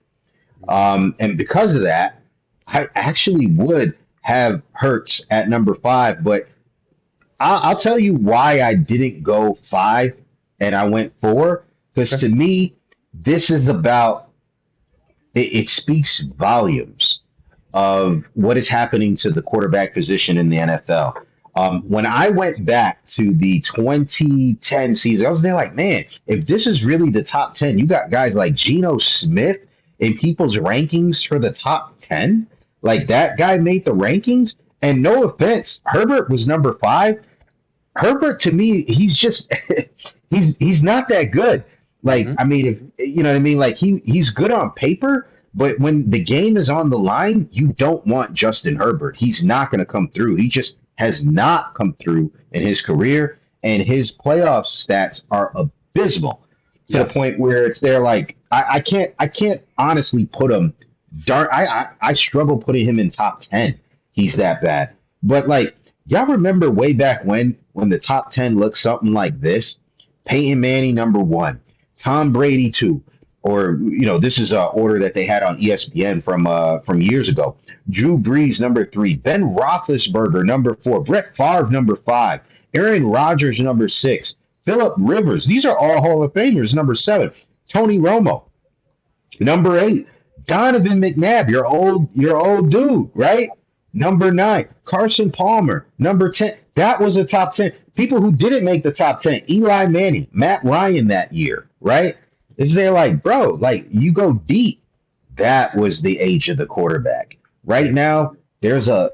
Speaker 1: mhm.
Speaker 4: And because of that, I actually would have Hurts at number five, but I'll tell you why I didn't go five and I went four. Because
Speaker 1: Okay.
Speaker 4: to me, this is about it speaks volumes of what is happening to the quarterback position in the NFL.
Speaker 1: Mhm.
Speaker 4: When I went back to the 2010 season, I was there like, man, if this is really the top 10, you got guys like Geno Smith in people's rankings for the top 10. Like that guy made the rankings. And no offense, Herbert was number five. Herbert to me, he's just he's not that good. Like
Speaker 1: Mhm.
Speaker 4: I mean, if you know what I mean, like he's good on paper, but when the game is on the line, you don't want Justin Herbert. He's not going to come through. He just has not come through in his career, and his playoff stats are abysmal to the
Speaker 1: Yes.
Speaker 4: point where it's there. Like I can't honestly put him. Darn, I struggle putting him in top 10. He's that bad. But like y'all remember way back when the top 10 looked something like this? Peyton Manning number one, Tom Brady two, or this is a order that they had on ESPN from years ago. Drew Brees number three, Ben Roethlisberger number four, Brett Favre number five, Aaron Rodgers number six, Philip Rivers. These are all Hall of Famers. Number seven, Tony Romo. Number eight, Donovan McNabb, your old dude, right? Number nine, Carson Palmer. Number 10, that was a top 10. People who didn't make the top 10, Eli Manning, Matt Ryan that year, right? Is they're like, bro, like you go deep. That was the age of the quarterback. Right
Speaker 1: Yeah.
Speaker 4: now, there's a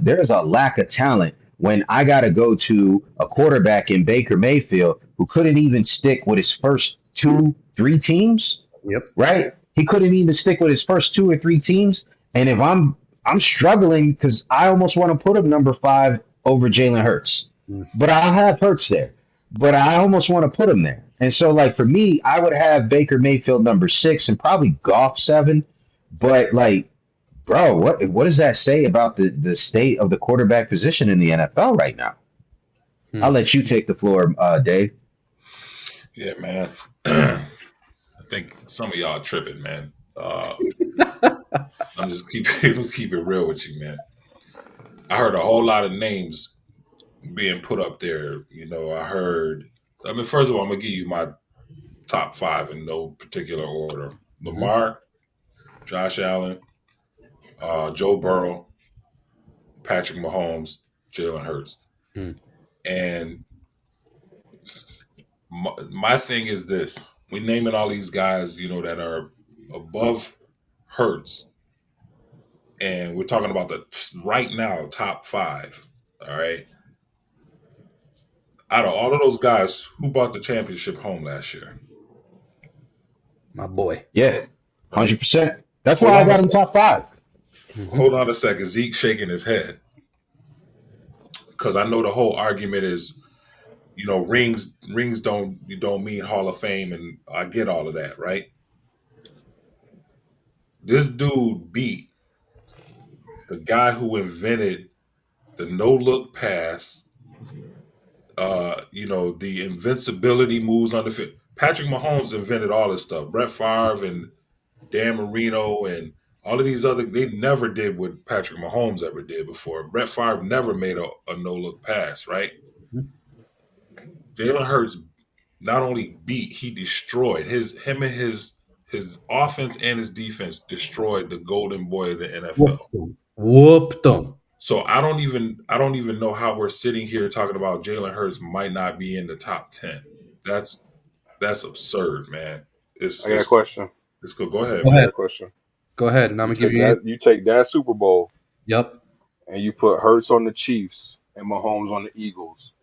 Speaker 4: lack of talent when I gotta go to a quarterback in Baker Mayfield who couldn't even stick with his first two, three teams,
Speaker 1: Yep.
Speaker 4: right? He couldn't even stick with his first two or three teams. And if I'm struggling because I almost want to put him number five over Jalen Hurts,
Speaker 1: Mm.
Speaker 4: but I'll have Hurts there. But I almost want to put him there. And so, like for me, I would have Baker Mayfield number six and probably Goff seven. But like, bro, what does that say about the state of the quarterback position in the NFL right now? I'll
Speaker 1: Mm.
Speaker 4: let you take the floor, Dave.
Speaker 2: Yeah, man. I think some of y'all tripping, man. I'm just keep it real with you, man. I heard a whole lot of names being put up there. I heard. I mean, first of all, I'm gonna give you my top five in no particular order:
Speaker 1: Mhm.
Speaker 2: Lamar, Josh Allen, Joe Burrow, Patrick Mahomes, Jalen Hurts,
Speaker 1: Mm.
Speaker 2: and my thing is this: we naming all these guys, that are above Hurts, and we're talking about the right now top five. All right, out of all of those guys, who brought the championship home last year?
Speaker 1: My boy.
Speaker 4: Yeah,
Speaker 2: Uh,
Speaker 4: 100%. That's
Speaker 2: hold
Speaker 4: why I
Speaker 2: on a
Speaker 4: got him
Speaker 2: second.
Speaker 4: top five.
Speaker 1: Mhm.
Speaker 2: Hold on a second. Zeke shaking his head because I know the whole argument is, rings don't mean Hall of Fame, and I get all of that, right? This dude beat the guy who invented the no look pass, the invincibility moves on the field. Patrick Mahomes invented all this stuff. Brett Favre and Dan Marino and all of these other, they never did what Patrick Mahomes ever did before. Brett Favre never made a no look pass, right?
Speaker 1: Mhm.
Speaker 2: Jalen Hurts not only beat, he destroyed him and his offense and his defense destroyed the golden boy of the NFL.
Speaker 1: Whooped them. Whooped them.
Speaker 2: So I don't even know how we're sitting here talking about Jalen Hurts might not be in the top 10. That's that's absurd, man. It's
Speaker 3: I got a
Speaker 2: it's
Speaker 3: question.
Speaker 2: it's good. Go ahead,
Speaker 1: Go
Speaker 3: I got
Speaker 1: ahead.
Speaker 2: man.
Speaker 3: a question.
Speaker 1: Go ahead, and I'm
Speaker 3: You
Speaker 1: gonna give
Speaker 3: take
Speaker 1: you an
Speaker 3: that
Speaker 1: answer.
Speaker 3: you take that Super Bowl
Speaker 1: Yep.
Speaker 3: and you put Hurts on the Chiefs and Mahomes on the Eagles.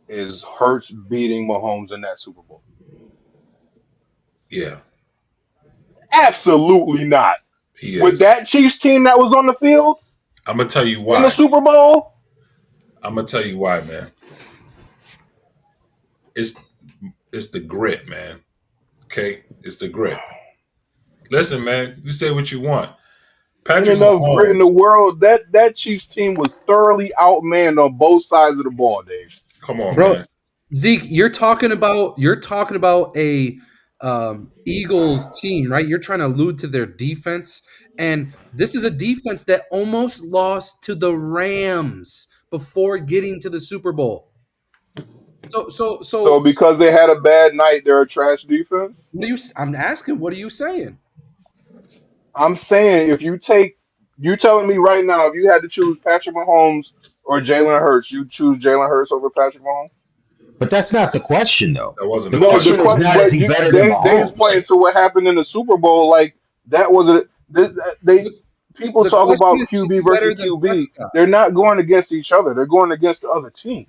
Speaker 3: Is Hurts beating Mahomes in that Super Bowl?
Speaker 2: Yeah,
Speaker 3: Absolutely not.
Speaker 2: he
Speaker 3: With
Speaker 2: is.
Speaker 3: that Chiefs team that was on the field
Speaker 2: I'm gonna tell you
Speaker 3: in the
Speaker 2: why.
Speaker 3: Super Bowl,
Speaker 2: I'm gonna tell you why, man. It's it's the grit, man. Okay, it's the grit. Listen, man. You say what you want.
Speaker 3: Ain't
Speaker 2: Patrick
Speaker 3: enough grit in the
Speaker 2: Mahomes.
Speaker 3: world. That Chiefs team was thoroughly outmanned on both sides of the ball, Dave.
Speaker 2: Come on,
Speaker 1: Bro,
Speaker 2: man.
Speaker 1: Zeke, you're talking about a Eagles team, right? You're trying to allude to their defense, and this is a defense that almost lost to the Rams before getting to the Super Bowl. So, so,
Speaker 3: So
Speaker 1: so,
Speaker 3: because they had a bad night, they're a trash defense.
Speaker 1: what are you? I'm asking, what are you saying?
Speaker 3: I'm saying if you take, you telling me right now, if you had to choose Patrick Mahomes or Jalen Hurts, you choose Jalen Hurts over Patrick Mahomes.
Speaker 4: But that's not the question, though.
Speaker 2: That wasn't
Speaker 4: The
Speaker 2: the
Speaker 3: No, the
Speaker 2: question.
Speaker 4: question is
Speaker 3: que-
Speaker 4: not, is
Speaker 3: but
Speaker 4: he
Speaker 3: you,
Speaker 4: better than
Speaker 3: Dave's
Speaker 4: Mahomes?
Speaker 3: pointing
Speaker 2: Right.
Speaker 3: to what happened in the Super Bowl. Like that wasn't they
Speaker 1: The,
Speaker 3: people
Speaker 1: the
Speaker 3: talk
Speaker 1: question
Speaker 3: about
Speaker 1: is
Speaker 3: QB
Speaker 1: he
Speaker 3: versus
Speaker 1: better than
Speaker 3: QB.
Speaker 1: Prescott?
Speaker 3: They're not going against each other. They're going against the other team.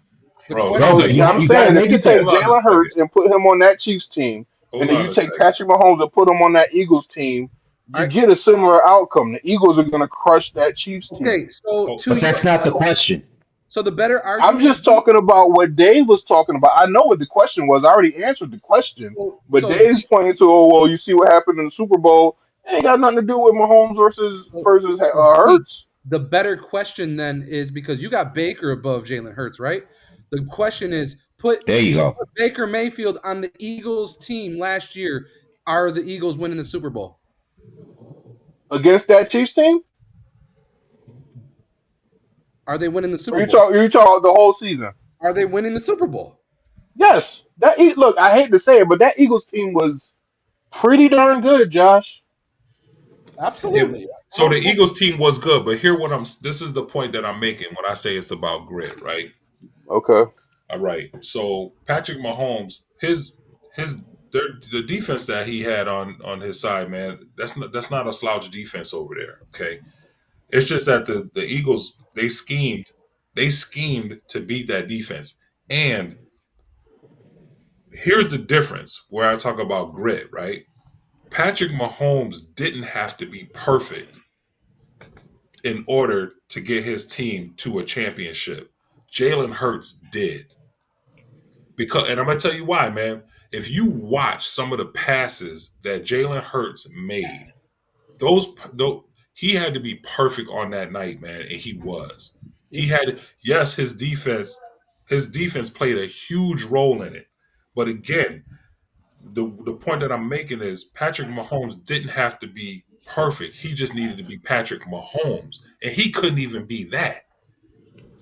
Speaker 1: The
Speaker 2: Bro, let me
Speaker 1: question
Speaker 4: No,
Speaker 2: tell
Speaker 1: is,
Speaker 2: you
Speaker 3: I'm
Speaker 4: you got to
Speaker 3: saying if
Speaker 4: make
Speaker 3: you
Speaker 4: it
Speaker 3: take
Speaker 2: hold
Speaker 4: there.
Speaker 2: on a
Speaker 3: Jalen
Speaker 2: second.
Speaker 3: Hurts and put him on that Chiefs team, and
Speaker 2: Hold
Speaker 3: then you
Speaker 2: on a
Speaker 3: take
Speaker 2: second.
Speaker 3: Patrick Mahomes and put him on that Eagles team,
Speaker 1: all
Speaker 3: you
Speaker 1: right,
Speaker 3: get a similar outcome. The Eagles are going to crush that Chiefs team.
Speaker 1: okay. So,
Speaker 2: Oh,
Speaker 1: to
Speaker 4: But
Speaker 1: your,
Speaker 4: that's not the question.
Speaker 1: so the better
Speaker 3: I'm
Speaker 1: argument,
Speaker 3: just talking about what Dave was talking about. I know what the question was. I already answered the question, but Dave's
Speaker 1: Zeke,
Speaker 3: pointing to, oh well, you see what happened in the Super Bowl. It ain't got nothing to do with Mahomes versus
Speaker 1: Zeke,
Speaker 3: Hurts.
Speaker 1: the better question then is because you got Baker above Jalen Hurts, right? The question is
Speaker 4: There you go.
Speaker 1: put Baker Mayfield on the Eagles team last year. Are the Eagles winning the Super Bowl?
Speaker 3: Against that Chiefs team?
Speaker 1: Are they winning the
Speaker 3: Or
Speaker 1: Super Bowl?
Speaker 3: you talk the whole season?
Speaker 1: Are they winning the Super Bowl?
Speaker 3: Yes. Look, I hate to say it, but that Eagles team was pretty darn good, Josh.
Speaker 2: it,
Speaker 1: Absolutely.
Speaker 2: so the Eagles team was good, but here what I'm. This is the point that I'm making when I say it's about grit, right?
Speaker 3: Okay.
Speaker 2: All right. So Patrick Mahomes, his the defense that he had on his side, man, that's not a slouch defense over there. Okay, it's just that the Eagles they schemed to beat that defense, and here's the difference where I talk about grit, right? Patrick Mahomes didn't have to be perfect in order to get his team to a championship. Jalen Hurts did. Because, and I'm gonna tell you why, man. If you watch some of the passes that Jalen Hurts made, those he had to be perfect on that night, man, and he was. He had yes, his defense played a huge role in it. But again, the point that I'm making is Patrick Mahomes didn't have to be perfect. He just needed to be Patrick Mahomes, and he couldn't even be that.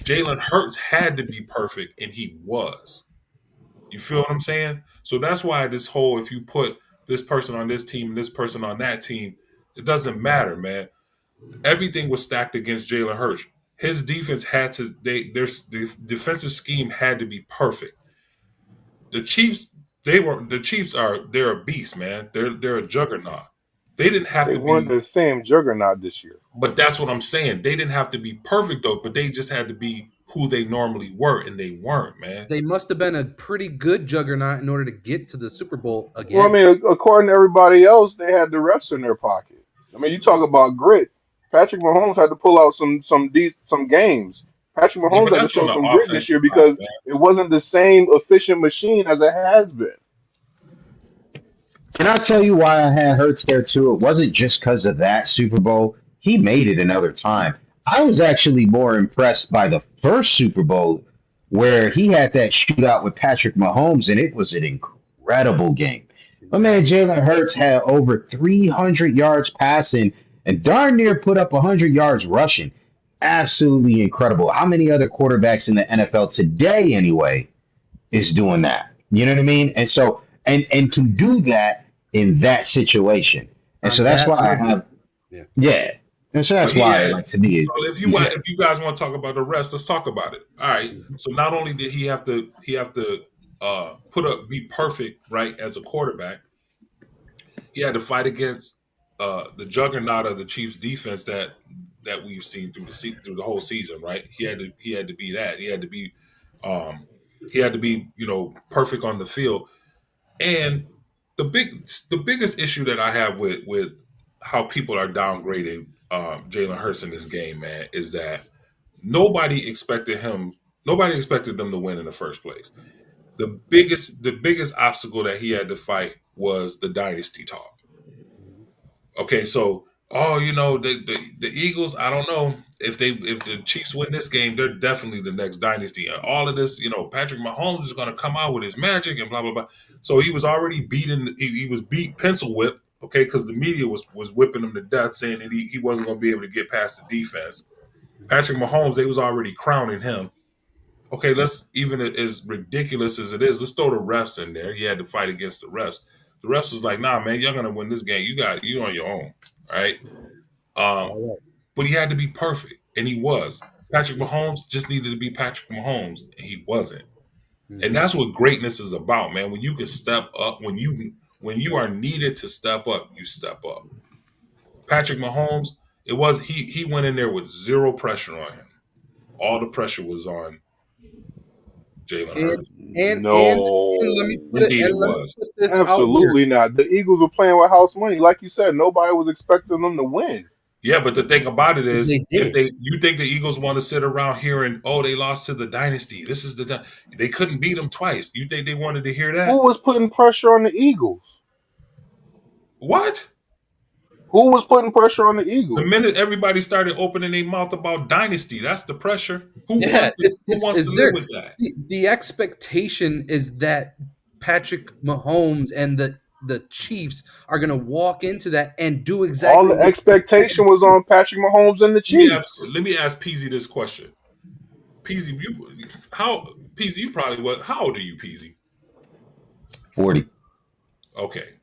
Speaker 2: Jalen Hurts had to be perfect, and he was. You feel what I'm saying? So that's why this whole if you put this person on this team and this person on that team, it doesn't matter, man. Everything was stacked against Jalen Hurts. His defense had to their defensive scheme had to be perfect. The Chiefs, they're a beast, man. They're a juggernaut. They didn't have
Speaker 3: They
Speaker 2: to
Speaker 3: weren't
Speaker 2: be,
Speaker 3: the same juggernaut this year.
Speaker 2: but that's what I'm saying. They didn't have to be perfect though, but they just had to be who they normally were, and they weren't, man.
Speaker 1: They must have been a pretty good juggernaut in order to get to the Super Bowl
Speaker 3: Well, I
Speaker 1: again.
Speaker 3: mean, according to everybody else, they had the refs in their pocket. I mean, you talk about grit. Patrick Mahomes had to pull out some games. Patrick
Speaker 2: Yeah,
Speaker 3: Mahomes
Speaker 2: but
Speaker 3: had to
Speaker 2: that's
Speaker 3: show
Speaker 2: on the
Speaker 3: some grit
Speaker 2: offensive
Speaker 3: this year
Speaker 2: side,
Speaker 3: because it wasn't the same efficient machine as it has been.
Speaker 4: Can I tell you why I had Hurts there too? It wasn't just because of that Super Bowl. He made it another time. I was actually more impressed by the first Super Bowl where he had that shootout with Patrick Mahomes, and it was an incredible game. My man
Speaker 1: Exactly.
Speaker 4: Jalen Hurts had over 300 yards passing and darn near put up 100 yards rushing. Absolutely incredible. How many other quarterbacks in the NFL today, anyway, is doing that? You know what I mean? And so, and can do that in that situation. And so
Speaker 1: On
Speaker 4: that's
Speaker 1: that
Speaker 4: why I
Speaker 1: level.
Speaker 4: have,
Speaker 1: Yeah.
Speaker 4: yeah. And so
Speaker 2: but
Speaker 4: that's
Speaker 2: he
Speaker 4: why,
Speaker 2: had.
Speaker 4: like, to me,
Speaker 2: So
Speaker 4: he's
Speaker 2: if you guys want to talk about the rest, let's talk about it. All right. So not only did he have to be perfect right as a quarterback, he had to fight against the juggernaut of the Chiefs defense that we've seen through the whole season. Right. He had to be that. Um, he had to be perfect on the field. And the biggest issue that I have with how people are downgrading Jalen Hurts in this game, man, is that nobody expected him. Nobody expected them to win in the first place. The biggest obstacle that he had to fight was the dynasty talk. Okay, so Oh, the Eagles. I don't know if the Chiefs win this game, they're definitely the next dynasty. And all of this, Patrick Mahomes is going to come out with his magic and blah blah blah. So he was already beaten. He was beat pencil whip. Okay, because the media was whipping him to death, saying that he wasn't going to be able to get past the defense. Patrick Mahomes, they was already crowning him. Okay, let's even as ridiculous as it is, let's throw the refs in there. He had to fight against the refs. The refs was like, "Nah, man, you're gonna win this game. You on your own, all right?" Um,
Speaker 1: All right.
Speaker 2: but he had to be perfect, and he was. Patrick Mahomes just needed to be Patrick Mahomes, and he wasn't. And
Speaker 1: Mhm.
Speaker 2: that's what greatness is about, man. When you can step up, when you are needed to step up, you step up. Patrick Mahomes, he went in there with zero pressure on him. All the pressure was on Jalen
Speaker 1: And
Speaker 2: Hurts.
Speaker 1: and let me
Speaker 3: No,
Speaker 1: put it
Speaker 2: Indeed,
Speaker 1: and
Speaker 2: it
Speaker 1: let me
Speaker 2: was.
Speaker 1: put this out here.
Speaker 3: absolutely not. The Eagles were playing with house money, like you said. Nobody was expecting them to win.
Speaker 2: Yeah, but the thing about it is,
Speaker 1: They
Speaker 2: if
Speaker 1: did.
Speaker 2: you think the Eagles want to sit around hearing, oh, they lost to the dynasty. This is they couldn't beat them twice. You think they wanted to hear that?
Speaker 3: Who was putting pressure on the Eagles?
Speaker 2: What?
Speaker 3: Who was putting pressure on the
Speaker 2: The
Speaker 3: Eagles?
Speaker 2: minute everybody started opening their mouth about dynasty, that's the pressure. Who
Speaker 1: Yeah,
Speaker 2: wants to
Speaker 1: it's
Speaker 2: who
Speaker 1: it's
Speaker 2: wants
Speaker 1: is
Speaker 2: to live
Speaker 1: there
Speaker 2: with that?
Speaker 1: the expectation is that Patrick Mahomes and the Chiefs are gonna walk into that and do
Speaker 3: All
Speaker 1: exactly
Speaker 3: the
Speaker 1: what they
Speaker 3: expectation was on Patrick Mahomes and the
Speaker 2: Let me ask
Speaker 3: Chiefs.
Speaker 2: let me ask Peasy this question. Peasy, how Peasy, you probably what? How old are you, Peasy?
Speaker 4: 40.
Speaker 2: Okay,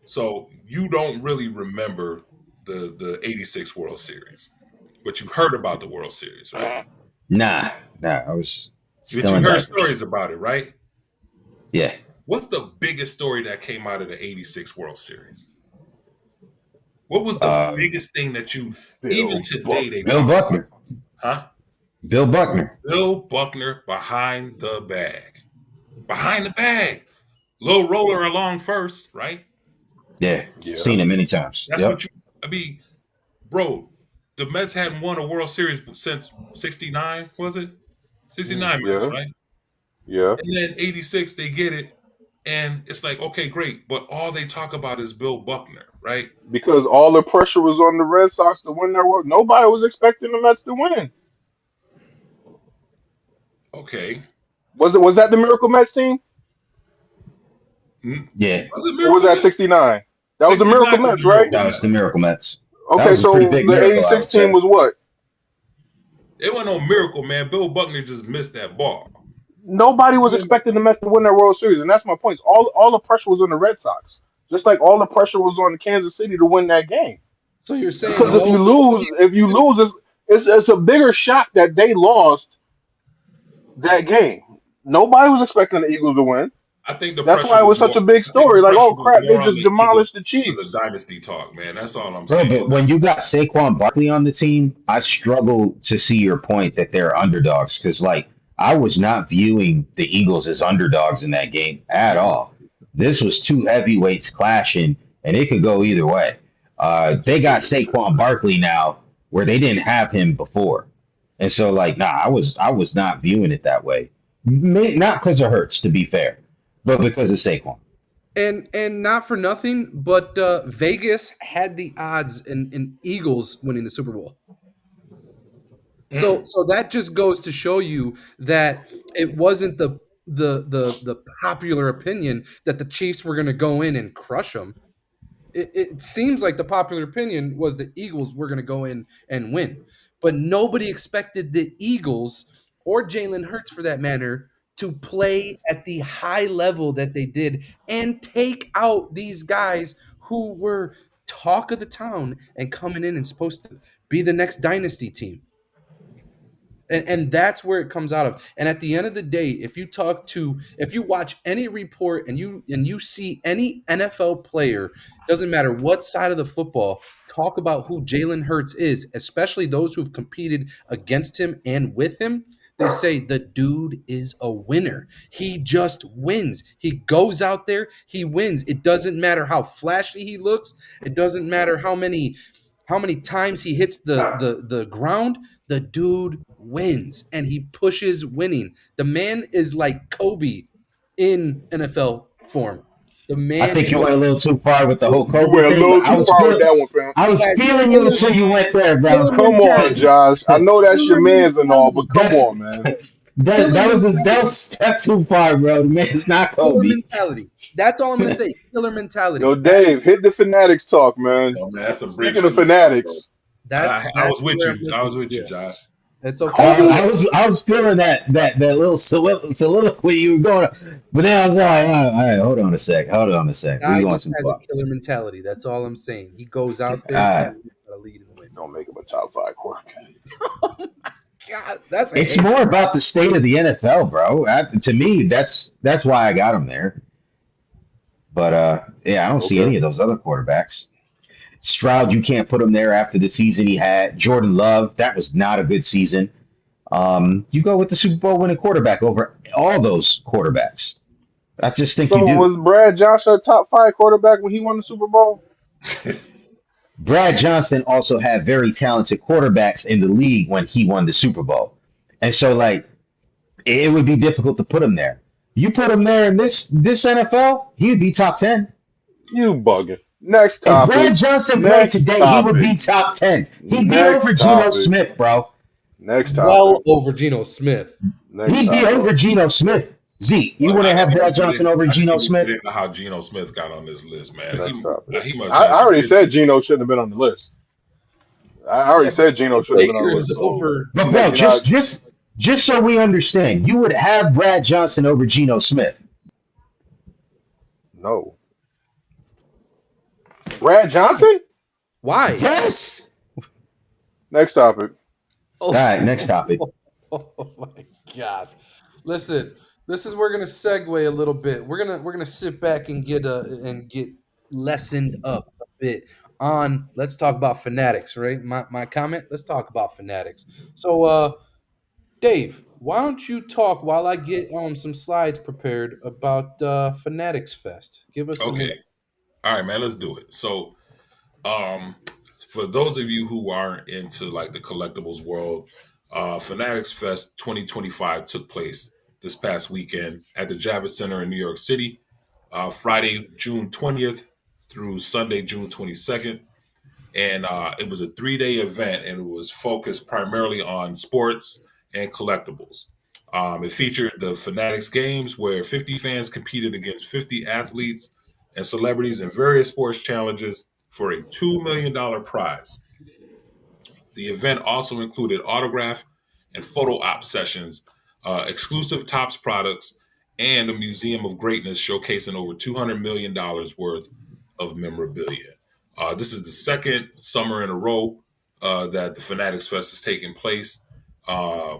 Speaker 2: so you don't really remember the '86 World Series, but you heard about the World Series, right?
Speaker 4: Nah, I was
Speaker 2: But
Speaker 4: still
Speaker 2: you
Speaker 4: in
Speaker 2: heard
Speaker 4: diapers.
Speaker 2: stories about it, right?
Speaker 4: Yeah.
Speaker 2: What's the biggest story that came out of the '86 World Series? What was the
Speaker 4: Uh,
Speaker 2: biggest thing that even
Speaker 3: Bill
Speaker 2: today they
Speaker 4: Bill
Speaker 3: Buckner.
Speaker 2: talk about?
Speaker 4: Buckner.
Speaker 2: Huh?
Speaker 4: Bill Buckner.
Speaker 2: Bill Buckner behind the bag. Behind the bag. Little roller along first, right?
Speaker 4: Yeah.
Speaker 3: Yeah.
Speaker 4: Seen it many times.
Speaker 2: That's what
Speaker 4: Yep.
Speaker 2: you, I mean, bro, the Mets hadn't won a World Series since '69, was it? '69 Mets,
Speaker 3: Yeah.
Speaker 2: right?
Speaker 3: Yeah.
Speaker 2: And then '86, they get it. And it's like, okay, great. But all they talk about is Bill Buckner, right?
Speaker 3: Because all the pressure was on the Red Sox to win their work. Nobody was expecting the Mets to win.
Speaker 2: Okay.
Speaker 3: Was that the Miracle Mets team?
Speaker 2: Hmm.
Speaker 4: Yeah.
Speaker 2: Was it
Speaker 3: Or was
Speaker 2: Miracle
Speaker 3: that
Speaker 2: Mets?
Speaker 3: 69? That was the Miracle
Speaker 2: 69 was
Speaker 3: Mets,
Speaker 2: the
Speaker 3: right?
Speaker 2: Miracle
Speaker 4: That was the
Speaker 2: Mets.
Speaker 4: Miracle Mets. That
Speaker 3: Okay,
Speaker 4: was a pretty
Speaker 3: so
Speaker 4: big
Speaker 3: the
Speaker 4: miracle, I
Speaker 3: 86
Speaker 4: would
Speaker 3: team
Speaker 4: say.
Speaker 3: was what?
Speaker 2: It wasn't no miracle, man. Bill Buckner just missed that ball.
Speaker 3: Nobody was
Speaker 2: You
Speaker 3: expecting the Mets to win that World Series, and that's my point. All the pressure was on the Red Sox, just like all the pressure was on Kansas City to win that game.
Speaker 1: So you're saying
Speaker 3: Because if you
Speaker 1: nobody
Speaker 3: lose, it's a bigger shock that they lost that game. Nobody was expecting the Eagles to win.
Speaker 2: I think the
Speaker 3: That's
Speaker 2: pressure
Speaker 3: why it
Speaker 2: was
Speaker 3: was such
Speaker 2: more.
Speaker 3: a big
Speaker 2: I think
Speaker 3: story.
Speaker 2: the
Speaker 3: Like,
Speaker 2: pressure
Speaker 3: oh
Speaker 2: was
Speaker 3: crap, they
Speaker 2: more on
Speaker 3: just
Speaker 2: the Eagles
Speaker 3: demolished the
Speaker 2: because of the
Speaker 3: Chiefs.
Speaker 2: dynasty talk, man. That's all I'm
Speaker 4: Bro,
Speaker 2: saying.
Speaker 4: but when you got Saquon Barkley on the team, I struggle to see your point that they're underdogs because, like, I was not viewing the Eagles as underdogs in that game at all. This was two heavyweights clashing, and it could go either way. They got Saquon Barkley now, where they didn't have him before, and so like, nah, I was not viewing it that way. Not because of Hurts, to be fair, but because of Saquon.
Speaker 1: and not for nothing, but Vegas had the odds in Eagles winning the Super Bowl. So
Speaker 2: Mm.
Speaker 1: so that just goes to show you that it wasn't the popular opinion that the Chiefs were going to go in and crush them. It seems like the popular opinion was the Eagles were going to go in and win, but nobody expected the Eagles or Jalen Hurts, for that matter, to play at the high level that they did and take out these guys who were talk of the town and coming in and supposed to be the next dynasty team. And that's where it comes out of. And at the end of the day, if you watch any report and you see any NFL player, doesn't matter what side of the football, talk about who Jalen Hurts is, especially those who've competed against him and with him, they say the dude is a winner. He just wins. He goes out there, he wins. It doesn't matter how flashy he looks. It doesn't matter how many times he hits the ground. The dude wins and he pushes winning. The man is like Kobe in NFL form. The
Speaker 4: I
Speaker 1: man
Speaker 4: think you went a
Speaker 1: goes,
Speaker 4: little too far with the whole
Speaker 3: You
Speaker 4: Kobe
Speaker 3: went a
Speaker 4: thing, but
Speaker 3: little too far with that one, fam.
Speaker 4: I
Speaker 1: he
Speaker 4: was
Speaker 1: has
Speaker 4: feeling you
Speaker 1: killer,
Speaker 4: until you went there, bro.
Speaker 1: killer
Speaker 3: Come on,
Speaker 1: mentality.
Speaker 3: Josh. I know that's your
Speaker 1: Killer
Speaker 3: man's and all, but
Speaker 1: mentality.
Speaker 3: come
Speaker 4: That's
Speaker 3: on, man.
Speaker 1: Killer
Speaker 4: that was a
Speaker 1: mentality.
Speaker 4: step too far, bro. The man's not
Speaker 1: Killer
Speaker 4: Kobe.
Speaker 1: mentality. That's all I'm gonna say. Killer mentality.
Speaker 3: Yo, Dave, hit the fanatics talk, man.
Speaker 2: No man, that's a bridge
Speaker 3: Speaking of
Speaker 2: too far, bro.
Speaker 3: fanatics,
Speaker 2: I
Speaker 1: That's
Speaker 2: was with
Speaker 1: where I'm
Speaker 2: you. I
Speaker 1: looking.
Speaker 2: was with you,
Speaker 1: Yeah,
Speaker 2: Josh.
Speaker 1: it's okay.
Speaker 3: Kobe.
Speaker 4: I was feeling that little soliloquy you were going, but then I was like, all right, hold on a sec. We
Speaker 1: Guy
Speaker 4: going
Speaker 1: just
Speaker 4: too
Speaker 1: has a
Speaker 4: far.
Speaker 1: killer mentality. That's all I'm saying. He goes out there,
Speaker 4: Uh,
Speaker 1: gotta lead and win.
Speaker 3: Don't make him a top five quarterback.
Speaker 1: God, that's a
Speaker 4: it's
Speaker 1: hate.
Speaker 4: more about the state of the NFL, bro. To me, that's why I got him there. But yeah, I don't see
Speaker 3: Okay.
Speaker 4: any of those other quarterbacks. Stroud, you can't put him there after the season he had. Jordan Love, that was not a good season. You go with the Super Bowl winning quarterback over all those quarterbacks. I just think you
Speaker 3: So
Speaker 4: do.
Speaker 3: was Brad Johnson a top five quarterback when he won the Super Bowl?
Speaker 4: Brad Johnson also had very talented quarterbacks in the league when he won the Super Bowl. And so like it would be difficult to put him there. You put him there in this NFL, he'd be top 10.
Speaker 3: You bugging. Next
Speaker 4: If Brad
Speaker 3: topic.
Speaker 4: Johnson played
Speaker 3: Next
Speaker 4: today, he would
Speaker 3: topic.
Speaker 4: be top 10. He'd be over
Speaker 3: Next
Speaker 4: Geno
Speaker 3: topic.
Speaker 4: Smith, bro.
Speaker 3: Next topic.
Speaker 1: Well over Geno Smith.
Speaker 3: Next
Speaker 4: He'd be
Speaker 3: topic.
Speaker 4: over Geno Smith. Zeke, you
Speaker 2: Well,
Speaker 4: wouldn't have Brad
Speaker 2: get
Speaker 4: Johnson
Speaker 2: into,
Speaker 4: over
Speaker 2: I didn't
Speaker 4: Geno
Speaker 2: even get
Speaker 4: Smith?
Speaker 2: into how Geno Smith got on this list, man.
Speaker 3: Next topic.
Speaker 2: He must
Speaker 3: I
Speaker 2: have some
Speaker 3: already said
Speaker 2: history.
Speaker 3: Geno shouldn't have been on the list. I already
Speaker 1: Yeah,
Speaker 3: said Geno
Speaker 1: but
Speaker 3: shouldn't have been on the
Speaker 1: Baker
Speaker 3: list.
Speaker 1: is
Speaker 3: So
Speaker 1: over.
Speaker 4: But
Speaker 3: you're not.
Speaker 4: bro,
Speaker 3: You're not.
Speaker 4: just so we understand, you would have Brad Johnson over Geno Smith.
Speaker 3: No. Brad Johnson.
Speaker 1: Why?
Speaker 4: Yes.
Speaker 3: Next topic.
Speaker 4: All
Speaker 1: Oh,
Speaker 4: right, next topic.
Speaker 1: oh my God! Listen, this is we're gonna segue a little bit. We're gonna sit back and get lessened up a bit on. Let's talk about fanatics, right? My comment. Let's talk about fanatics. So, Dave, why don't you talk while I get some slides prepared about Fanatics Fest? Give us some
Speaker 2: Okay.
Speaker 1: insight.
Speaker 2: All right, man, let's do it. So, um, for those of you who aren't into like the collectibles world, Fanatics Fest 2025 took place this past weekend at the Javits Center in New York City, Friday, June 20th through Sunday, June 22nd. And it was a 3-day event, and it was focused primarily on sports and collectibles. It featured the Fanatics Games, where 50 fans competed against 50 athletes and celebrities in various sports challenges for a $2 million prize. The event also included autograph and photo op sessions, exclusive Tops products, and a museum of greatness showcasing over $200 million worth of memorabilia. This is the second summer in a row that the Fanatics Fest is taking place. Uh,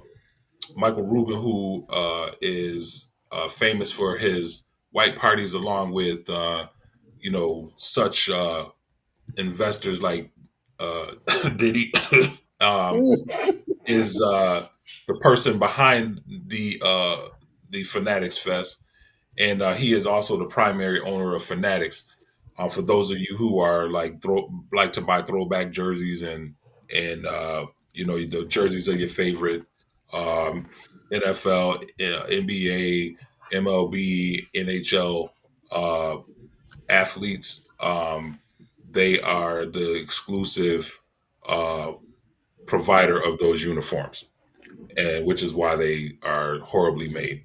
Speaker 2: Michael Rubin, who is famous for his white parties, along with such investors like Diddy, um, is the person behind the Fanatics Fest, and he is also the primary owner of Fanatics. For those of you who are like to buy throwback jerseys and the jerseys of your favorite um, NFL, NBA, MLB, NHL uh, athletes, they are the exclusive uh, provider of those uniforms, and which is why they are horribly made.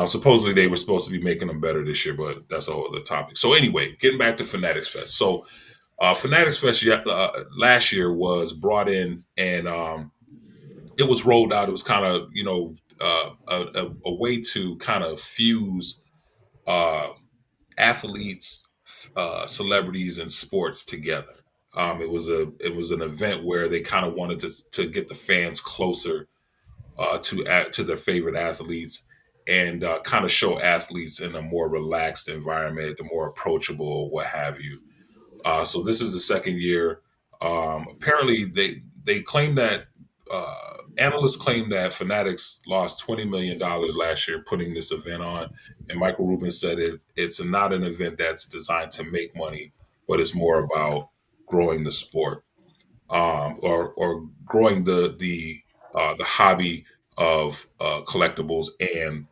Speaker 2: Supposedly they were supposed to be making them better this year, but that's a whole other topic. So anyway, getting back to Fanatics Fest. So Fanatics Fest last year was brought in, and it was rolled out. It was kind of a way to kind of fuse uh, athletes, celebrities, and sports together. It was an event where they kind of wanted to get the fans closer to their favorite athletes, and kind of show athletes in a more relaxed environment, the more approachable, what have you. So this is the second year. Apparently, they claim that analysts claim that Fanatics lost $20 million last year putting this event on, and Michael Rubin said it's not an event that's designed to make money, but it's more about growing the sport, or growing the hobby of collectibles and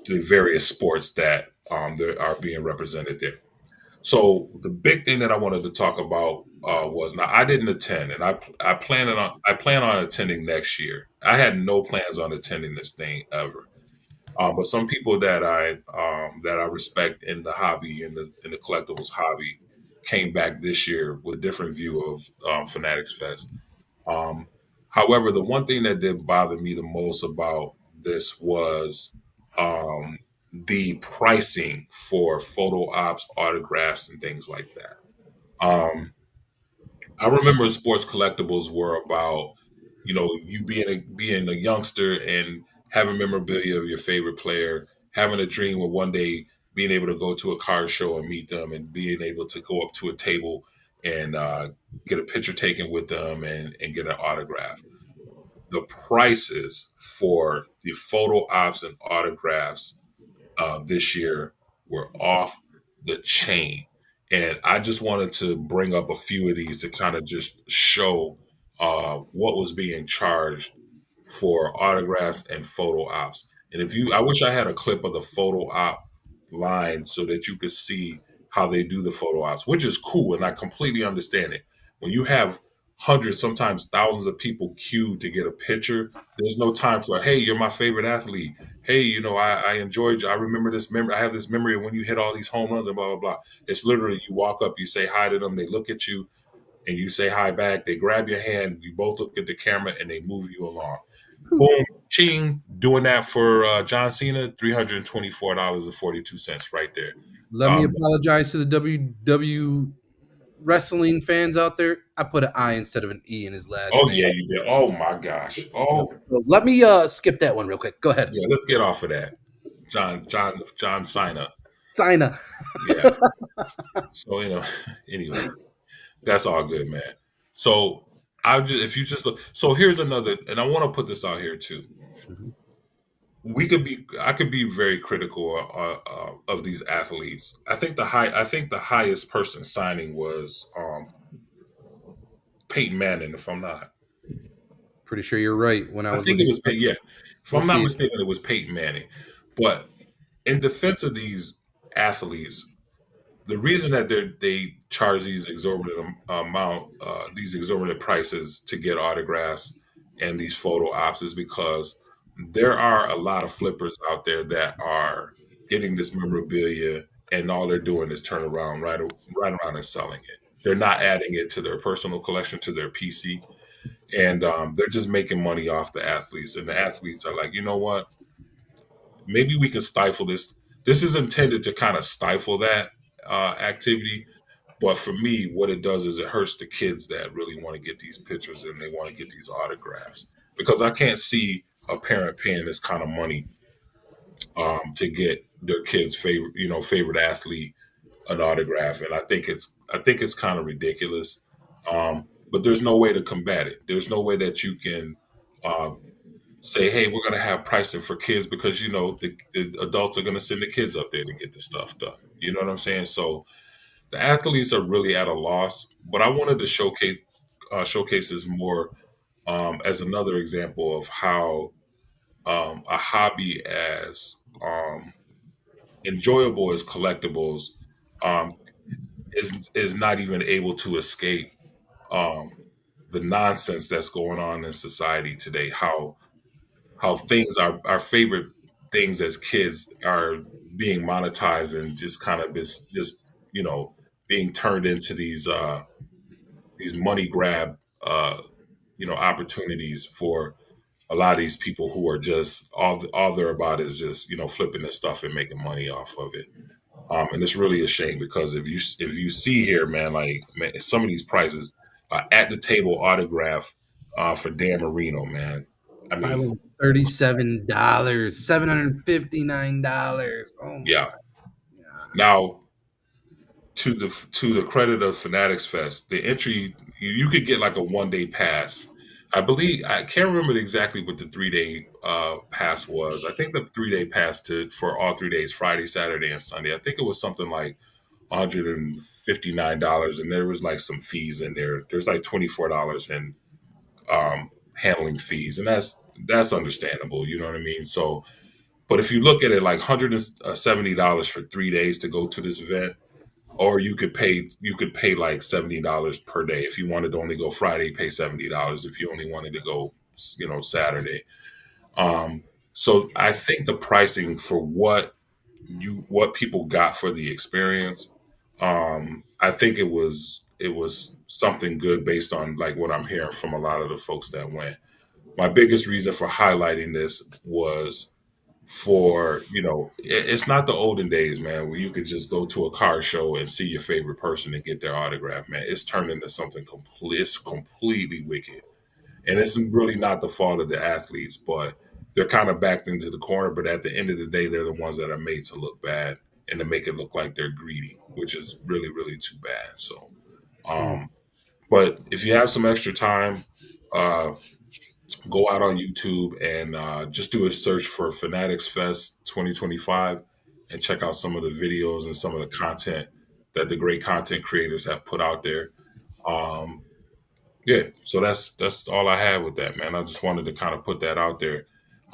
Speaker 2: the various sports that that are being represented there. So the big thing that I wanted to talk about was, now I didn't attend, and I plan on attending next year. I had no plans on attending this thing ever. But some people that I respect in the hobby, in the collectibles hobby, came back this year with a different view of Fanatics Fest. Um, However, the one thing that did bother me the most about this was the pricing for photo ops, autographs, and things like that. Um, I remember sports collectibles were about, you being a youngster and having memorabilia of your favorite player, having a dream of one day being able to go to a car show and meet them, and being able to go up to a table and get a picture taken with them, and get an autograph. The prices for the photo ops and autographs this year were off the chain. And I just wanted to bring up a few of these to kind of just show what was being charged for autographs and photo ops. And I wish I had a clip of the photo op line so that you could see how they do the photo ops, which is cool. And I completely understand it. When you have hundreds, sometimes thousands of people queued to get a picture, there's no time for, hey, you're my favorite athlete. Hey, I enjoyed you. I remember this memory. I have this memory of when you hit all these home runs and blah, blah, blah. It's literally, you walk up, you say hi to them, they look at you, and you say hi back. They grab your hand, you both look at the camera, and they move you along. Boom, ching, doing that for John Cena, $324.42 right there.
Speaker 1: Let me
Speaker 2: Um,
Speaker 1: apologize to the WW wrestling fans out there. I put an I instead of an E in his last
Speaker 2: oh
Speaker 1: name.
Speaker 2: yeah, you did. Oh my gosh. Oh
Speaker 1: So let me skip that one real quick. Go ahead.
Speaker 2: yeah, let's get off of that. John Cena.
Speaker 1: Cena.
Speaker 2: Yeah. So anyway, that's all good, man. So if you just look, so here's another, and I want to put this out here too.
Speaker 1: Mhm.
Speaker 2: I could be very critical of these athletes. I think the highest person signing was Peyton Manning, if I'm not.
Speaker 1: Pretty sure you're right. When I
Speaker 2: I
Speaker 1: was
Speaker 2: think it
Speaker 1: looking,
Speaker 2: was Peyton. Yeah, if
Speaker 1: we'll
Speaker 2: I'm not
Speaker 1: see.
Speaker 2: mistaken, it was Peyton Manning. But in defense of these athletes, the reason that they charge these these exorbitant prices to get autographs and these photo ops is because there are a lot of flippers out there that are getting this memorabilia, and all they're doing is turn around right around and selling it. They're not adding it to their personal collection, to their PC, and they're just making money off the athletes. And the athletes are like, you know what? Maybe we can stifle this. This is intended to kind of stifle that activity. But for me, what it does is it hurts the kids that really want to get these pictures and they want to get these autographs, because I can't see a parent paying this kind of money to get their kid's favorite athlete an autograph, and I think it's kind of ridiculous. But there's no way to combat it. There's no way that you can um, say, hey, we're going to have pricing for kids, because the adults are going to send the kids up there to get the stuff done. You know what I'm saying? So the athletes are really at a loss. But I wanted to showcase this more as another example of how a hobby as enjoyable as collectibles um, is not even able to escape um, the nonsense that's going on in society today. How things are, our favorite things as kids, are being monetized and just kind of just being turned into these money grab opportunities for a lot of these people who are just all they're about is just flipping this stuff and making money off of it. And it's really a shame, because if you see here, man, like, man, some of these prices, at the table autograph for Dan Marino, man. I mean,
Speaker 1: $537, $759. Oh
Speaker 2: yeah.
Speaker 1: my god.
Speaker 2: Now, to the credit of Fanatics Fest, the entry, you could get like a 1 day pass. I believe, I can't remember exactly what the 3 day pass was. I think the 3 day pass for all 3 days, Friday, Saturday, and Sunday. I think it was something like $159, and there was like some fees in there. There's like $24 in handling fees, and that's understandable. You know what I mean? So But if you look at it like $170 for 3 days to go to this event, or you could pay like $70 per day if you wanted to only go Friday, pay $70 if you only wanted to go, Saturday. So I think the pricing for what people got for the experience, I think it was something good based on like what I'm hearing from a lot of the folks that went. My biggest reason for highlighting this was for it's not the olden days, man, where you could just go to a car show and see your favorite person and get their autograph. Man, it's turned into something completely wicked, and it's really not the fault of the athletes, but they're kind of backed into the corner. But at the end of the day, they're the ones that are made to look bad and to make it look like they're greedy, which is really, really too bad. So,
Speaker 1: Mm,
Speaker 2: um, but if you have some extra time, uh, go out on YouTube and just do a search for Fanatics Fest 2025 and check out some of the videos and some of the content that the great content creators have put out there. Um, yeah, so that's all I had with that, man. I just wanted to kind of put that out there.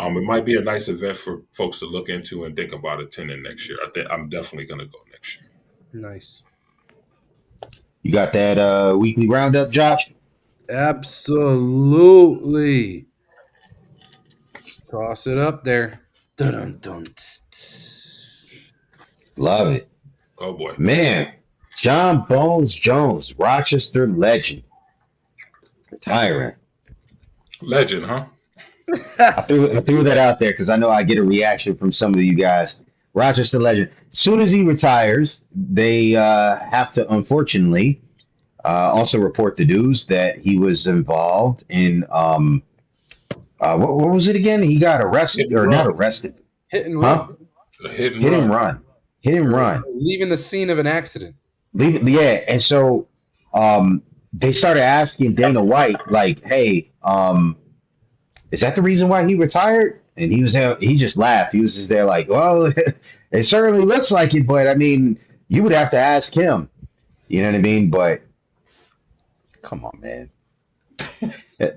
Speaker 2: It might be a nice event for folks to look into and think about attending next year. I think I'm definitely going to go next year.
Speaker 1: nice.
Speaker 4: You got that weekly roundup, Josh?
Speaker 1: Absolutely. Toss it up there. Dun, dun, tss, tss.
Speaker 4: Love it.
Speaker 2: Oh boy,
Speaker 4: Man, John Bones Jones, Rochester legend, retiring.
Speaker 2: legend, huh?
Speaker 4: I threw that out there because I know I get a reaction from some of you guys. Rochester legend. As soon as he retires, they have to unfortunately also report the news that he was involved in what was it again? He got
Speaker 2: Hit
Speaker 4: arrested
Speaker 2: and
Speaker 4: or not
Speaker 2: run,
Speaker 4: arrested,
Speaker 1: Hit and
Speaker 4: huh?
Speaker 1: run.
Speaker 2: a hit and
Speaker 4: Hit and
Speaker 2: run.
Speaker 4: run, hit and
Speaker 1: Or
Speaker 4: run.
Speaker 1: leaving the scene of an accident.
Speaker 4: Yeah, and so they started asking Dana White, like, "Hey, is that the reason why he retired?" And he just laughed. He was just there, like, "Well, it certainly looks like it, but I mean, you would have to ask him." You know what I mean? But come on, man. Eh,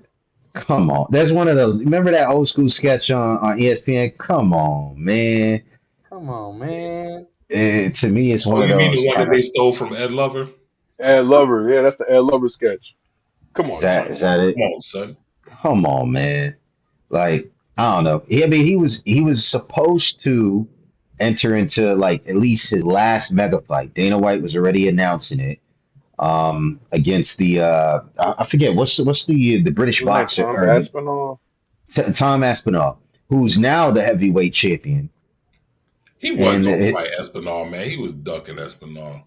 Speaker 4: Come on. There's one of those. Remember that old school sketch on ESPN? Come on, man.
Speaker 1: Come on, man.
Speaker 4: To me, it's
Speaker 2: Oh,
Speaker 4: one of
Speaker 2: you mean
Speaker 4: those
Speaker 2: the one
Speaker 4: kind
Speaker 2: that they
Speaker 4: of.
Speaker 2: stole from Ed Lover?
Speaker 3: Ed Lover, yeah, that's the Ed Lover sketch. Come
Speaker 4: Is
Speaker 3: on,
Speaker 4: that
Speaker 3: son.
Speaker 4: is that
Speaker 2: Come
Speaker 4: it?
Speaker 2: on, son.
Speaker 4: Come on, man. Like I don't know. I mean, he was supposed to enter into like at least his last mega fight. Dana White was already announcing it against the I forget what's the British
Speaker 3: Wasn't that
Speaker 4: boxer
Speaker 3: Tom
Speaker 4: or the
Speaker 3: Aspinall?
Speaker 4: Tom Aspinall, who's now the heavyweight champion.
Speaker 2: He wasn't
Speaker 4: And
Speaker 2: gonna fight Espinal, man. He was ducking Espinal.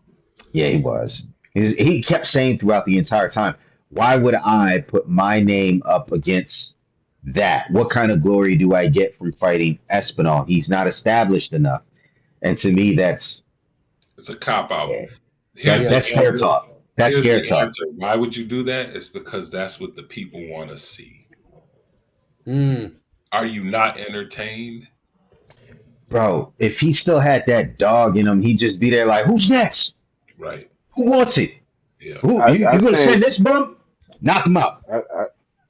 Speaker 4: yeah, he was. He kept saying throughout the entire time, "Why would I put my name up against that? What kind of glory do I get from fighting Espinal? He's not established enough." And to me,
Speaker 2: It's a cop out.
Speaker 4: yeah,
Speaker 2: Here's
Speaker 4: that
Speaker 2: the
Speaker 1: Yeah.
Speaker 4: that's scare
Speaker 2: answer.
Speaker 4: talk. That's
Speaker 2: Here's
Speaker 4: scare
Speaker 2: the
Speaker 4: talk,
Speaker 2: answer. Why would you do that? It's because that's what the people want to see.
Speaker 1: Mm.
Speaker 2: Are you not entertained?
Speaker 4: bro. If he still had that dog in him, he'd just be there like, "Who's next?
Speaker 2: Right.
Speaker 4: Who wants it?
Speaker 2: Yeah.
Speaker 4: Who
Speaker 3: I,
Speaker 4: you
Speaker 3: I
Speaker 4: gonna
Speaker 3: think
Speaker 4: send this bum? Knock him out."
Speaker 3: I, I,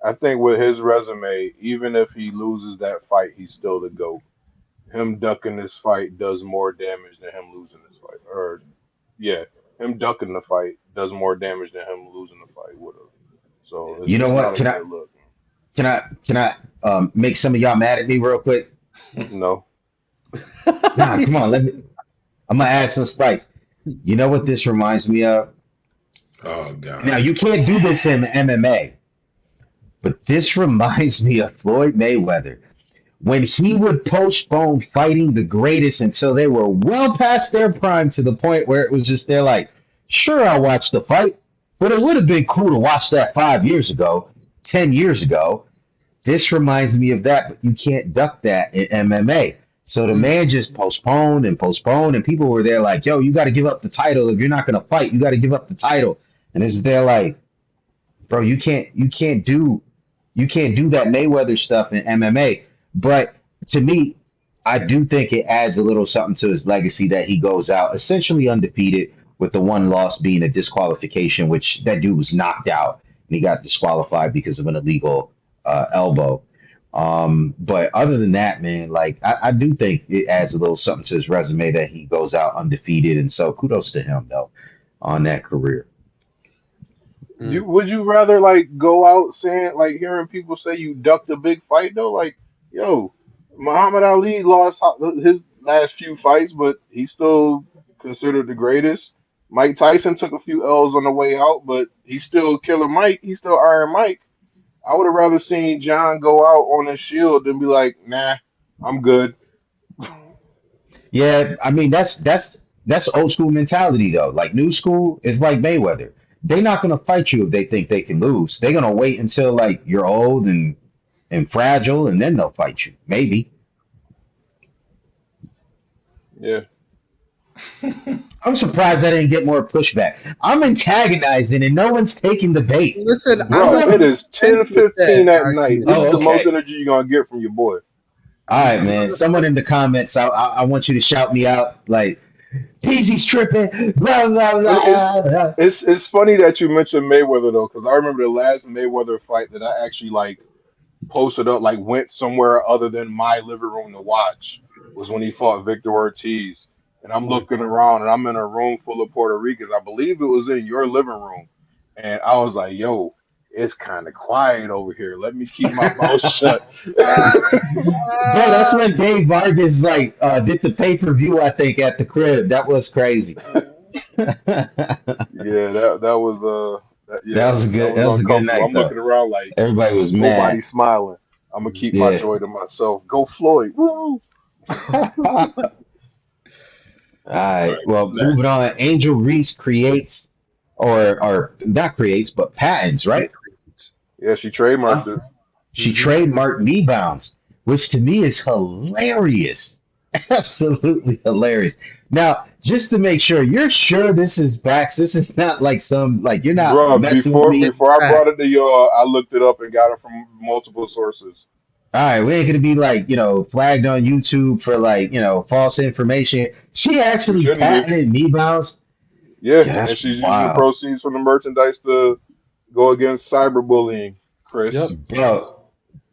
Speaker 3: I think with his resume, even if he loses that fight, he's still the GOAT. Him ducking this fight does more damage than him losing this fight. Or yeah, him ducking the fight does more damage than him losing the fight would have. So
Speaker 4: You know
Speaker 3: it's
Speaker 4: what?
Speaker 3: not a
Speaker 4: Can I
Speaker 3: good look.
Speaker 4: can I can I make some of y'all mad at me real quick?
Speaker 3: No.
Speaker 4: Nah, come
Speaker 1: He's-
Speaker 4: on. Let me. I'm gonna add some spice. You know what this reminds me of?
Speaker 2: Oh
Speaker 4: Now
Speaker 2: God.
Speaker 4: you can't do this in MMA, but this reminds me of Floyd Mayweather when he would postpone fighting the greatest until they were well past their prime to the point where it was just they're like, sure, I'll watch the fight, but it would have been cool to watch that 5 years ago, 10 years ago. This reminds me of that, but you can't duck that in MMA. So the
Speaker 1: Mm.
Speaker 4: man just postponed and postponed, and people were there like, "Yo, you got to give up the title if you're not going to fight. You got to give up the title." And it's there like, bro, you can't do that Mayweather stuff in MMA. But to me, I do think it adds a little something to his legacy that he goes out essentially undefeated, with the one loss being a disqualification, which that dude was knocked out and he got disqualified because of an illegal elbow. But other than that, man, like I do think it adds a little something to his resume that he goes out undefeated, and so kudos to him though on that career.
Speaker 1: Mm.
Speaker 3: Would you rather like go out saying like hearing people say you ducked a big fight though? Like, yo, Muhammad Ali lost his last few fights, but he's still considered the greatest. Mike Tyson took a few L's on the way out, but he's still Killer Mike. He's still Iron Mike. I would have rather seen John go out on a shield than be like, nah, I'm good.
Speaker 4: Yeah, I mean that's old school mentality though. Like new school is like Mayweather. They're not gonna fight you if they think they can lose. They're gonna wait until like you're old and fragile, and then they'll fight you. Maybe.
Speaker 3: Yeah,
Speaker 4: I'm surprised I didn't get more pushback. I'm antagonizing and no one's taking the bait.
Speaker 1: Listen, I'm
Speaker 3: bro,
Speaker 1: not
Speaker 3: it
Speaker 1: on
Speaker 3: is
Speaker 1: the fence with that
Speaker 3: 10:15 at night.
Speaker 1: argument.
Speaker 3: This is
Speaker 4: Oh,
Speaker 3: the most
Speaker 4: okay.
Speaker 3: energy you're gonna get from your boy.
Speaker 4: All right,
Speaker 1: I'm
Speaker 4: man.
Speaker 1: not.
Speaker 4: Someone in the comments, I want you to shout me out like, Peasy's tripping. Blah, blah,
Speaker 3: I mean,
Speaker 4: blah, blah.
Speaker 3: it's funny that you mentioned Mayweather though, because I remember the last Mayweather fight that I actually like posted up, like went somewhere other than my living room to watch, was when he fought Victor Ortiz. And I'm
Speaker 1: Mm.
Speaker 3: looking around, and I'm in a room full of Puerto Ricans. I believe it was in your living room, and I was like, "Yo, it's kind of quiet over here. Let me keep my mouth shut."
Speaker 4: Bro, that's when Dave Vargas like did the pay-per-view, I think, at the crib. That was crazy. That
Speaker 3: Yeah, yeah,
Speaker 4: was a
Speaker 3: that
Speaker 4: good
Speaker 3: was
Speaker 4: that was a good
Speaker 3: uncomfortable.
Speaker 4: night
Speaker 3: I'm
Speaker 4: though.
Speaker 3: looking around like
Speaker 4: Everybody was
Speaker 3: nobody
Speaker 4: mad.
Speaker 3: smiling. I'm gonna keep my
Speaker 4: Yeah.
Speaker 3: joy to myself. Go Floyd. Woo!
Speaker 4: All
Speaker 2: All
Speaker 4: right.
Speaker 2: right.
Speaker 4: Well, moving
Speaker 2: Next.
Speaker 4: on. Angel Reese creates or not creates, but patents, right?
Speaker 3: Yeah, she trademarked
Speaker 4: Huh?
Speaker 3: it.
Speaker 4: She
Speaker 1: Mhm.
Speaker 4: trademarked knee bounds, which to me is hilarious. Absolutely hilarious. Now, just to make sure, you're sure this is facts. This is not like some like you're not
Speaker 3: Bruh,
Speaker 4: messing with me.
Speaker 3: before I
Speaker 1: Fact.
Speaker 3: brought it to y'all, I looked it up and got it from multiple sources.
Speaker 4: All right, we ain't gonna be like, flagged on YouTube for like, false information. She
Speaker 3: We
Speaker 4: actually
Speaker 3: shouldn't be.
Speaker 4: patented knee bounds.
Speaker 3: Yeah,
Speaker 4: Yeah,
Speaker 3: and
Speaker 4: that's
Speaker 3: she's using the
Speaker 4: wild.
Speaker 3: proceeds from the merchandise to go against cyberbullying.
Speaker 1: Yep.
Speaker 3: Chris,
Speaker 4: Bro,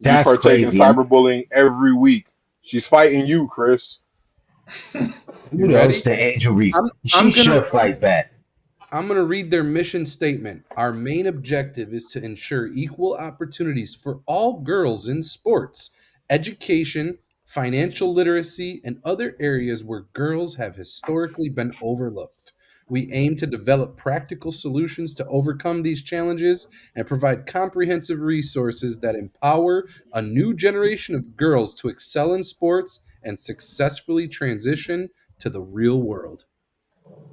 Speaker 3: you
Speaker 4: that's
Speaker 3: partake in
Speaker 4: crazy. And
Speaker 3: cyberbullying every week. She's fighting you, Chris.
Speaker 1: You ready?
Speaker 4: kudos to Angel Reese.
Speaker 1: I'm
Speaker 4: She
Speaker 1: I'm gonna
Speaker 4: should fight back.
Speaker 1: I'm going to read their mission statement. Our main objective is to ensure equal opportunities for all girls in sports, education, financial literacy, and other areas where girls have historically been overlooked. We aim to develop practical solutions to overcome these challenges and provide comprehensive resources that empower a new generation of girls to excel in sports and successfully transition to the real world.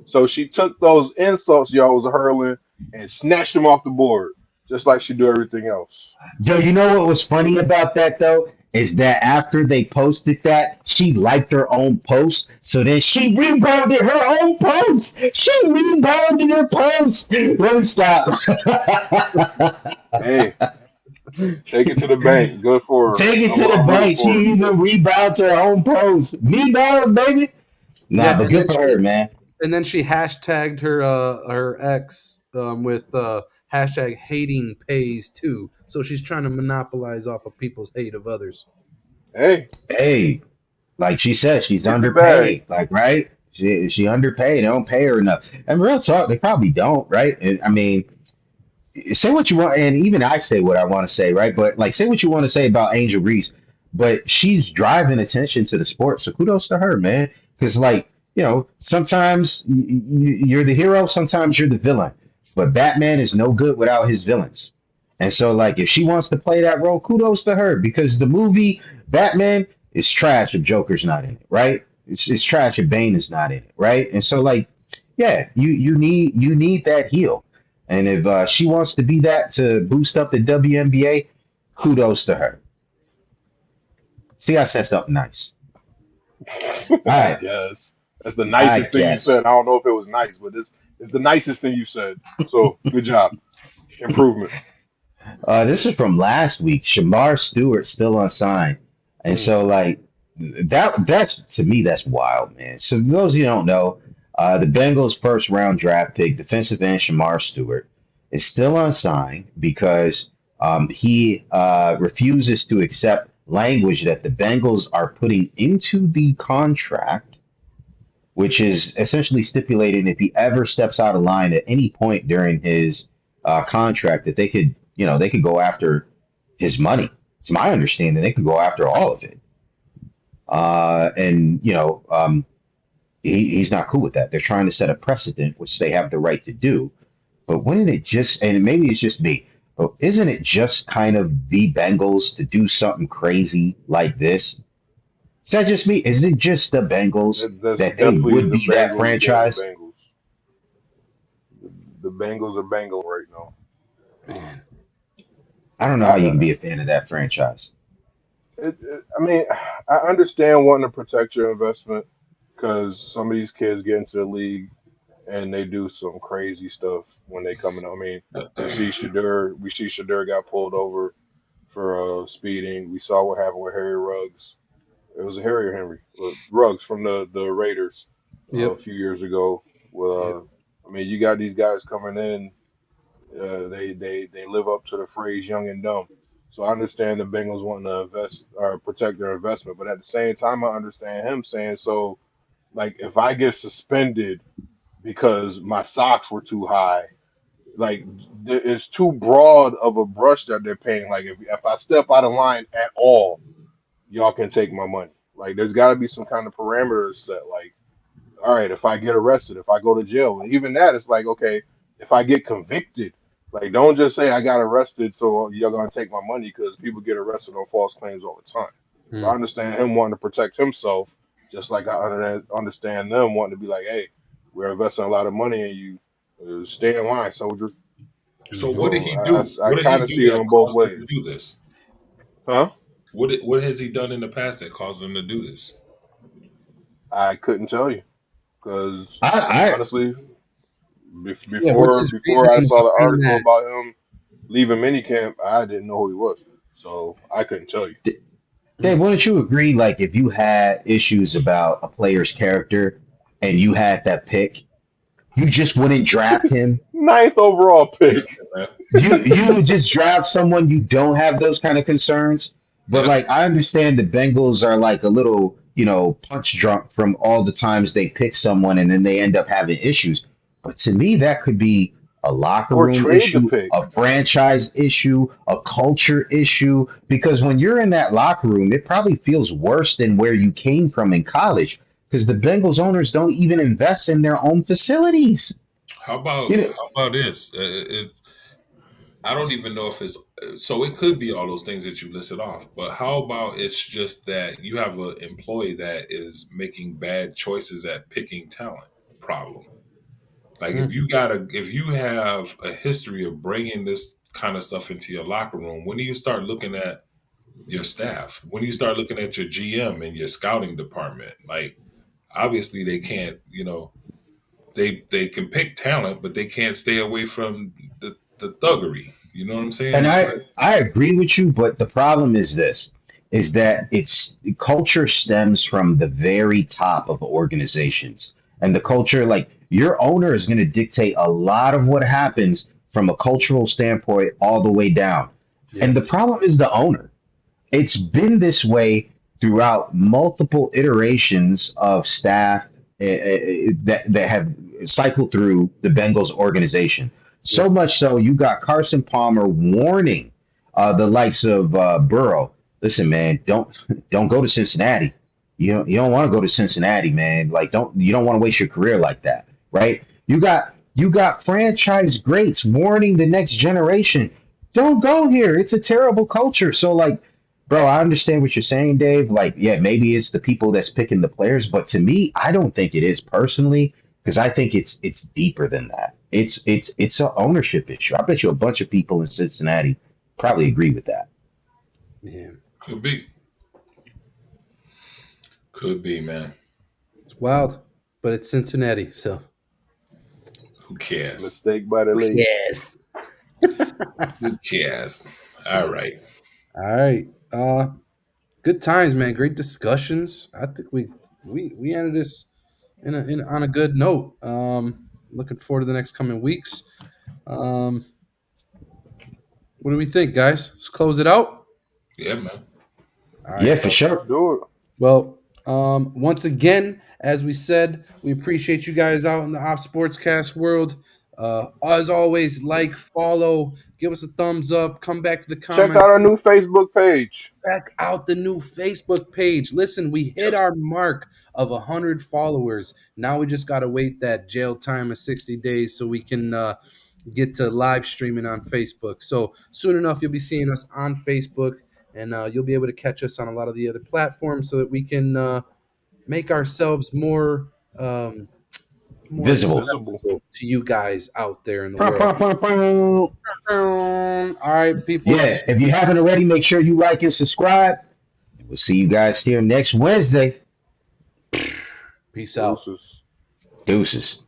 Speaker 3: So she took those insults y'all was hurling and snatched them off the board, just like she do everything else.
Speaker 4: Joe, you know what was funny about that though? Is that after they posted that, she liked her own post. So then she rebounded her own post. She rebounded her post. Let me stop.
Speaker 3: Hey, take it to the bank. Good for her.
Speaker 4: Take it to the
Speaker 3: I'm rooting
Speaker 4: bank. She
Speaker 3: for her.
Speaker 4: even rebounds her own post. Me down, baby. Nah,
Speaker 1: Yeah,
Speaker 4: but good for her, man.
Speaker 1: and then she hashtagged her ex with hashtag hating pays too. So she's trying to monopolize off of people's hate of others.
Speaker 3: Hey,
Speaker 4: Hey, like she said, she's
Speaker 3: get the bag.
Speaker 4: underpaid. Like, right? She underpaid. They don't pay her enough. And real talk, they probably don't, right? And, I mean, say what you want, and even I say what I want to say, right? But like, say what you want to say about Angel Reese, but she's driving attention to the sport, so kudos to her, man. Because like, sometimes you're the hero, sometimes you're the villain, but Batman is no good without his villains. And so, like, if she wants to play that role, kudos to her. Because the movie Batman is trash if Joker's not in it, right? It's trash if Bane is not in it, right? And so, like, yeah, you need that heel. And if she wants to be that to boost up the WNBA, kudos to her. See, I said something nice. All
Speaker 3: I
Speaker 4: right,
Speaker 3: guess that's the
Speaker 4: I
Speaker 3: nicest thing you said.
Speaker 4: guess.
Speaker 3: I don't know if it was nice, but this is the nicest thing you said. So good job. Improvement.
Speaker 4: This is from last week. Shamar Stewart still unsigned, and
Speaker 1: Mm.
Speaker 4: so like that's to me that's wild, man. So for those of you who don't know, the Bengals' first round draft pick, defensive end Shamar Stewart, is still unsigned because he refuses to accept language that the Bengals are putting into the contract, which is essentially stipulating if he ever steps out of line at any point during his contract, that they could, they could go after his money. It's my understanding they could go after all of it. And he's not cool with that. They're trying to set a precedent, which they have the right to do. But wouldn't it just, and maybe it's just me, but isn't it just kind of the Bengals to do something crazy like this? Is that just me? Is it just the Bengals
Speaker 3: That's
Speaker 4: that they
Speaker 3: definitely
Speaker 4: would
Speaker 3: the
Speaker 4: be that
Speaker 3: Bengals being the
Speaker 4: franchise?
Speaker 3: Bengals. The Bengals are Bengals right now.
Speaker 1: Man.
Speaker 4: I don't know how you
Speaker 3: I,
Speaker 4: can be a fan of that franchise.
Speaker 3: I mean, I understand wanting to protect your investment because some of these kids get into the league and they do some crazy stuff when they come in. I mean, we see Shadur got pulled over for speeding. We saw what happened with Harry Ruggs. It was a Harry or Henry Ruggs from the Raiders a
Speaker 1: Yep.
Speaker 3: few years ago.
Speaker 1: Yep.
Speaker 3: Well, I mean, you got these guys coming in. They live up to the phrase "young and dumb." So I understand the Bengals wanting to invest or protect their investment, but at the same time, I understand him saying so. Like, if I get suspended because my socks were too high, like it's too broad of a brush that they're painting. Like, if I step out of line at all, y'all can take my money. Like, there's got to be some kind of parameters set. Like, all right, if I get arrested, if I go to jail, and even that, it's like, okay, if I get convicted, like, don't just say I got arrested, so you're gonna take my money because people get arrested on false claims all the time. So I
Speaker 1: Mm.
Speaker 3: understand him wanting to protect himself, just like I understand them wanting to be like, hey, we're investing a lot of money in you. Stay in line, soldier.
Speaker 2: So
Speaker 1: Mm.
Speaker 2: what did
Speaker 3: So
Speaker 2: he do?
Speaker 3: I
Speaker 2: What did he
Speaker 3: kind of
Speaker 2: do
Speaker 3: see it
Speaker 2: that
Speaker 3: on both
Speaker 2: caused him to
Speaker 3: ways,
Speaker 2: do this?
Speaker 3: huh?
Speaker 2: What has he done in the past that caused him to do this?
Speaker 3: I couldn't tell you because
Speaker 4: I
Speaker 3: honestly,
Speaker 1: Yeah. What's his
Speaker 3: before I
Speaker 1: reasoning
Speaker 3: saw the
Speaker 1: behind
Speaker 3: article
Speaker 1: that?
Speaker 3: about him leaving minicamp, I didn't know who he was, so I couldn't tell you.
Speaker 4: Dave,
Speaker 1: Mm.
Speaker 4: wouldn't you agree? Like, if you had issues about a player's character and you had that pick, you just wouldn't draft him.
Speaker 3: Ninth overall
Speaker 2: Yeah,
Speaker 3: pick.
Speaker 2: man.
Speaker 4: You would just draft someone you don't have those kind of concerns. But
Speaker 2: Yeah.
Speaker 4: like, I understand the Bengals are like a little, punch drunk from all the times they pick someone and then they end up having issues. But to me, that could be a locker
Speaker 3: Or
Speaker 4: room
Speaker 3: trade the
Speaker 4: issue,
Speaker 3: pick.
Speaker 4: a franchise issue, a culture issue. Because when you're in that locker room, it probably feels worse than where you came from in college. Because the Bengals owners don't even invest in their own facilities. You know,
Speaker 2: How about this? I don't even know if it's so. It could be all those things that you listed off, but how about it's just that you have an employee that is making bad choices at picking talent? Problem. Like
Speaker 1: Mm.
Speaker 2: if you have a history of bringing this kind of stuff into your locker room, when do you start looking at your staff? When do you start looking at your GM and your scouting department? Like obviously they can't. They can pick talent, but they can't stay away from the thuggery. You know what I'm saying?
Speaker 4: And
Speaker 2: It's
Speaker 4: I
Speaker 2: like
Speaker 4: I agree with you, but the problem is this, is that it's culture stems from the very top of organizations. And the culture, like your owner is going to dictate a lot of what happens from a cultural standpoint all the way down. And
Speaker 1: Yeah.
Speaker 4: the problem is the owner. It's been this way throughout multiple iterations of staff that have cycled through the Bengals organization. So
Speaker 1: Yep.
Speaker 4: much so, you got Carson Palmer warning the likes of Burrow. Listen, man, don't go to Cincinnati. You don't want to go to Cincinnati, man. Like you don't want to waste your career like that, right? You got franchise greats warning the next generation. Don't go here. It's a terrible culture. So like, bro, I understand what you're saying, Dave. Like, yeah, maybe it's the people that's picking the players, but to me, I don't think it is personally because I think it's deeper than that. It's an ownership issue. I bet you a bunch of people in Cincinnati probably agree with that.
Speaker 1: Yeah.
Speaker 2: could be, could be, man.
Speaker 1: It's wild, but it's Cincinnati, so
Speaker 2: Who cares?
Speaker 3: Mistake by the league.
Speaker 1: yes.
Speaker 2: Who cares? All right.
Speaker 1: All right. Good times, man. Great discussions. I think we ended this on a good note. Looking forward to the next coming weeks. Um, what do we think, guys? Let's close it out.
Speaker 2: Yeah, man.
Speaker 1: All right,
Speaker 4: Yeah, for
Speaker 1: fellas.
Speaker 3: Let's
Speaker 4: sure.
Speaker 3: do it.
Speaker 1: Well, once again, as we said, we appreciate you guys out in the Opps SportsCast world. As always, like, follow, give us a thumbs up, come back to the
Speaker 3: Check
Speaker 1: comments,
Speaker 3: out our new Facebook page.
Speaker 1: check out the new Facebook page. Listen, we hit
Speaker 2: Yes.
Speaker 1: our mark of 100 followers. Now we just got to wait that jail time of 60 days so we can get to live streaming on Facebook. So soon enough, you'll be seeing us on Facebook, and you'll be able to catch us on a lot of the other platforms so that we can make ourselves um, more
Speaker 4: Visible.
Speaker 3: Visible.
Speaker 1: accessible to you guys out there in the
Speaker 4: Pow,
Speaker 1: world.
Speaker 4: pow, pow, pow.
Speaker 1: All right, people.
Speaker 4: Yeah, if you haven't already, make sure you like and subscribe. And we'll see you guys here next Wednesday.
Speaker 1: Peace out.
Speaker 3: Deuces.
Speaker 4: Deuces.